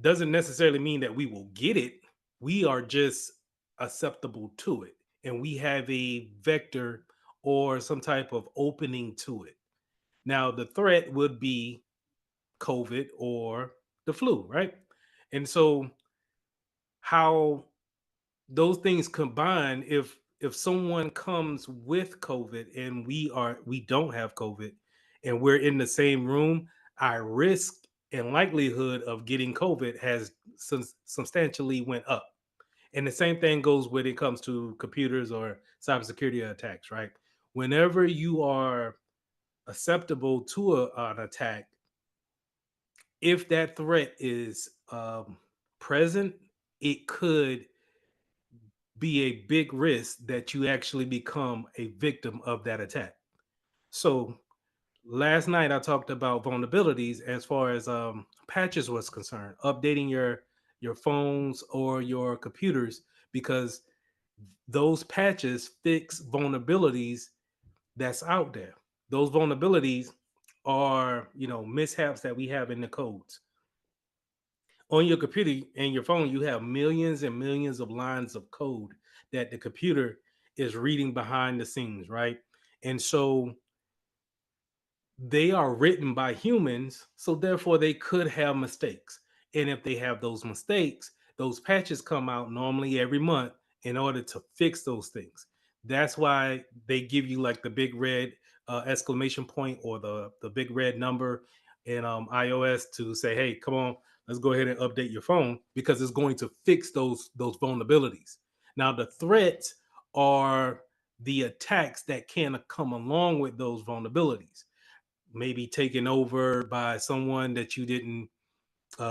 Doesn't necessarily mean that we will get it. We are just acceptable to it. And we have a vector or some type of opening to it. Now, the threat would be COVID or the flu, right? And so, how those things combine, if someone comes with COVID and we don't have COVID and we're in the same room, our risk and likelihood of getting COVID has substantially went up. And the same thing goes when it comes to computers or cybersecurity attacks, right? Whenever you are acceptable to an attack, if that threat is present, it could be a big risk that you actually become a victim of that attack. So last night I talked about vulnerabilities as far as patches was concerned, updating your phones or your computers, because those patches fix vulnerabilities that's out there. Those vulnerabilities are, mishaps that we have in the codes. On your computer and your phone, you have millions and millions of lines of code that the computer is reading behind the scenes, right? And so they are written by humans, so therefore they could have mistakes. And if they have those mistakes, those patches come out normally every month in order to fix those things. That's why they give you like the big red exclamation point or the big red number in iOS to say, hey, come on, let's go ahead and update your phone, because it's going to fix those vulnerabilities. Now the threats are the attacks that can come along with those vulnerabilities, maybe taken over by someone that you didn't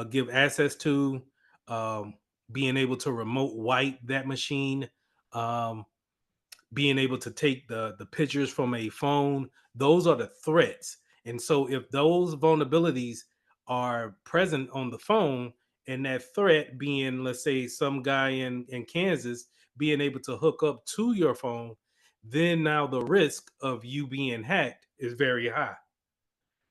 give access to, um, being able to remote wipe that machine, um, being able to take the pictures from a phone. Those are the threats. And so if those vulnerabilities are present on the phone, and that threat being, let's say, some guy in Kansas being able to hook up to your phone, then now the risk of you being hacked is very high.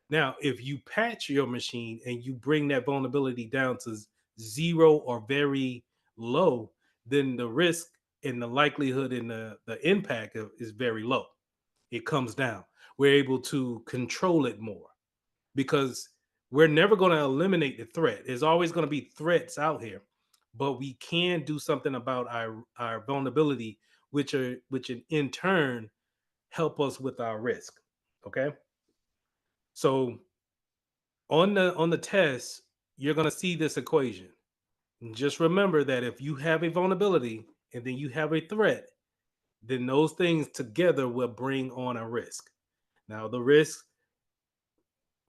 Now, if you patch your machine and you bring that vulnerability down to zero or very low, then the risk and the likelihood and the impact is very low. It comes down. We're able to control it more, because we're never going to eliminate the threat. There's always going to be threats out here, but we can do something about our vulnerability, which in turn help us with our risk. Okay. So on the test, you're going to see this equation. And just remember that if you have a vulnerability and then you have a threat, then those things together will bring on a risk. Now, the risk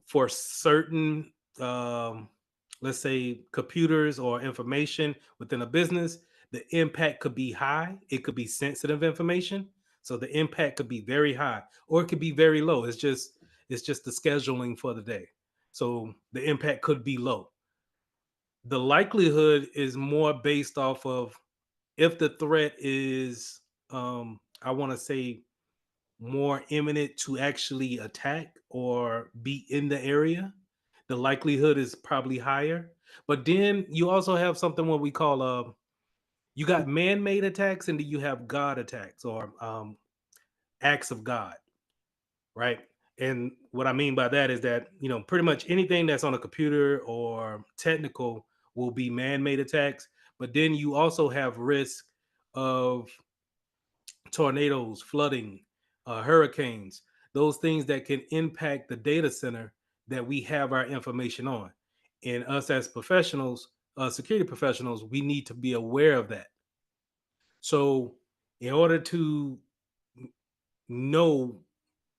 for certain, let's say, computers or information within a business, the impact could be high. It could be sensitive information, so the impact could be very high, or it could be very low. It's just the scheduling for the day, so the impact could be low. The likelihood is more based off of if the threat is I want to say, more imminent to actually attack or be in the area, the likelihood is probably higher. But then you also have something what we call you got man-made attacks, and then you have God attacks, or acts of God, right? And what I mean by that is that, pretty much anything that's on a computer or technical will be man-made attacks. But then you also have risk of tornadoes, flooding, hurricanes, those things that can impact the data center that we have our information on. And us as professionals, security professionals, we need to be aware of that. So, in order to know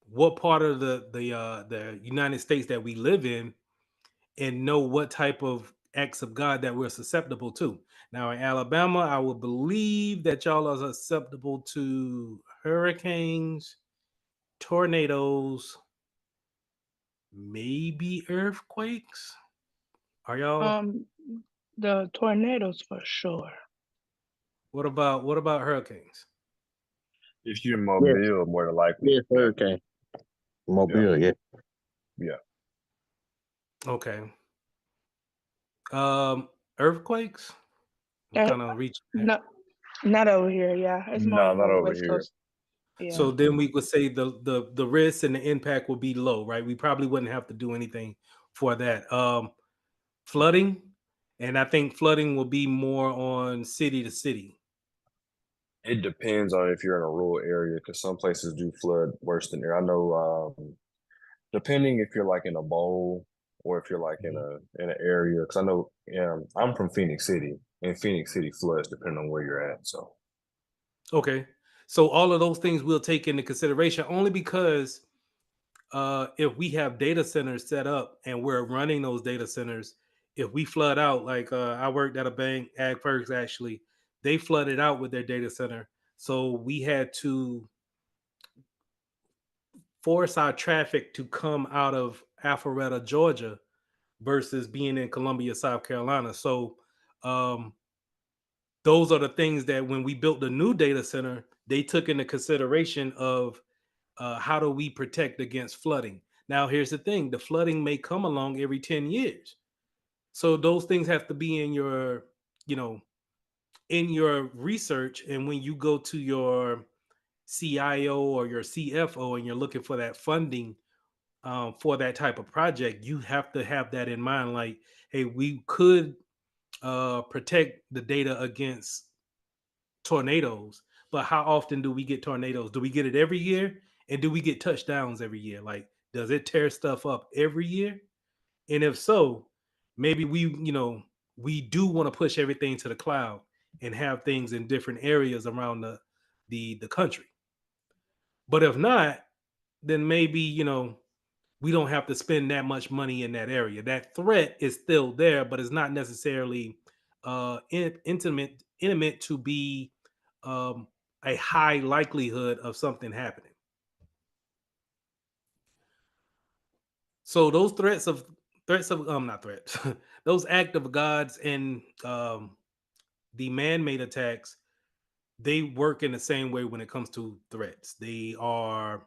what part of the United States that we live in, and know what type of acts of God that we're susceptible to. Now, in Alabama, I would believe that y'all are susceptible to hurricanes, tornadoes, maybe earthquakes. Are y'all? The tornadoes for sure. What about hurricanes? If you're in Mobile, more than likely. Yeah, hurricane. Mobile, yeah. Yeah. Okay. Earthquakes? I'm kind of reaching. Not over here. Yeah, it's more on not the over West here. Coast. Yeah. So then we would say the risk and the impact will be low, right? We probably wouldn't have to do anything for that. Flooding, and I think flooding will be more on city to city. It depends on if you're in a rural area, because some places do flood worse than there. I know, depending if you're like in a bowl or if you're like in an area, because I know, I'm from Phoenix City, and Phoenix City floods depending on where you're at. So, okay, so all of those things we'll take into consideration, only because if we have data centers set up and we're running those data centers, if we flood out, like I worked at a bank, AgFirst actually, they flooded out with their data center. So we had to force our traffic to come out of Alpharetta, Georgia, versus being in Columbia, South Carolina. So those are the things that when we built the new data center, they took into consideration of how do we protect against flooding. Now, here's the thing: the flooding may come along every 10 years. So those things have to be in your, in your research. And when you go to your CIO or your CFO and you're looking for that funding for that type of project, you have to have that in mind. Like, hey, we could protect the data against tornadoes, but how often do we get tornadoes? Do we get it every year? And do we get touchdowns every year? Like, does it tear stuff up every year? And if so, maybe we do want to push everything to the cloud and have things in different areas around the country. But if not, then maybe we don't have to spend that much money in that area. That threat is still there, but it's not necessarily intimate to be a high likelihood of something happening. So those not threats, those act of gods and the man-made attacks, they work in the same way when it comes to threats. They are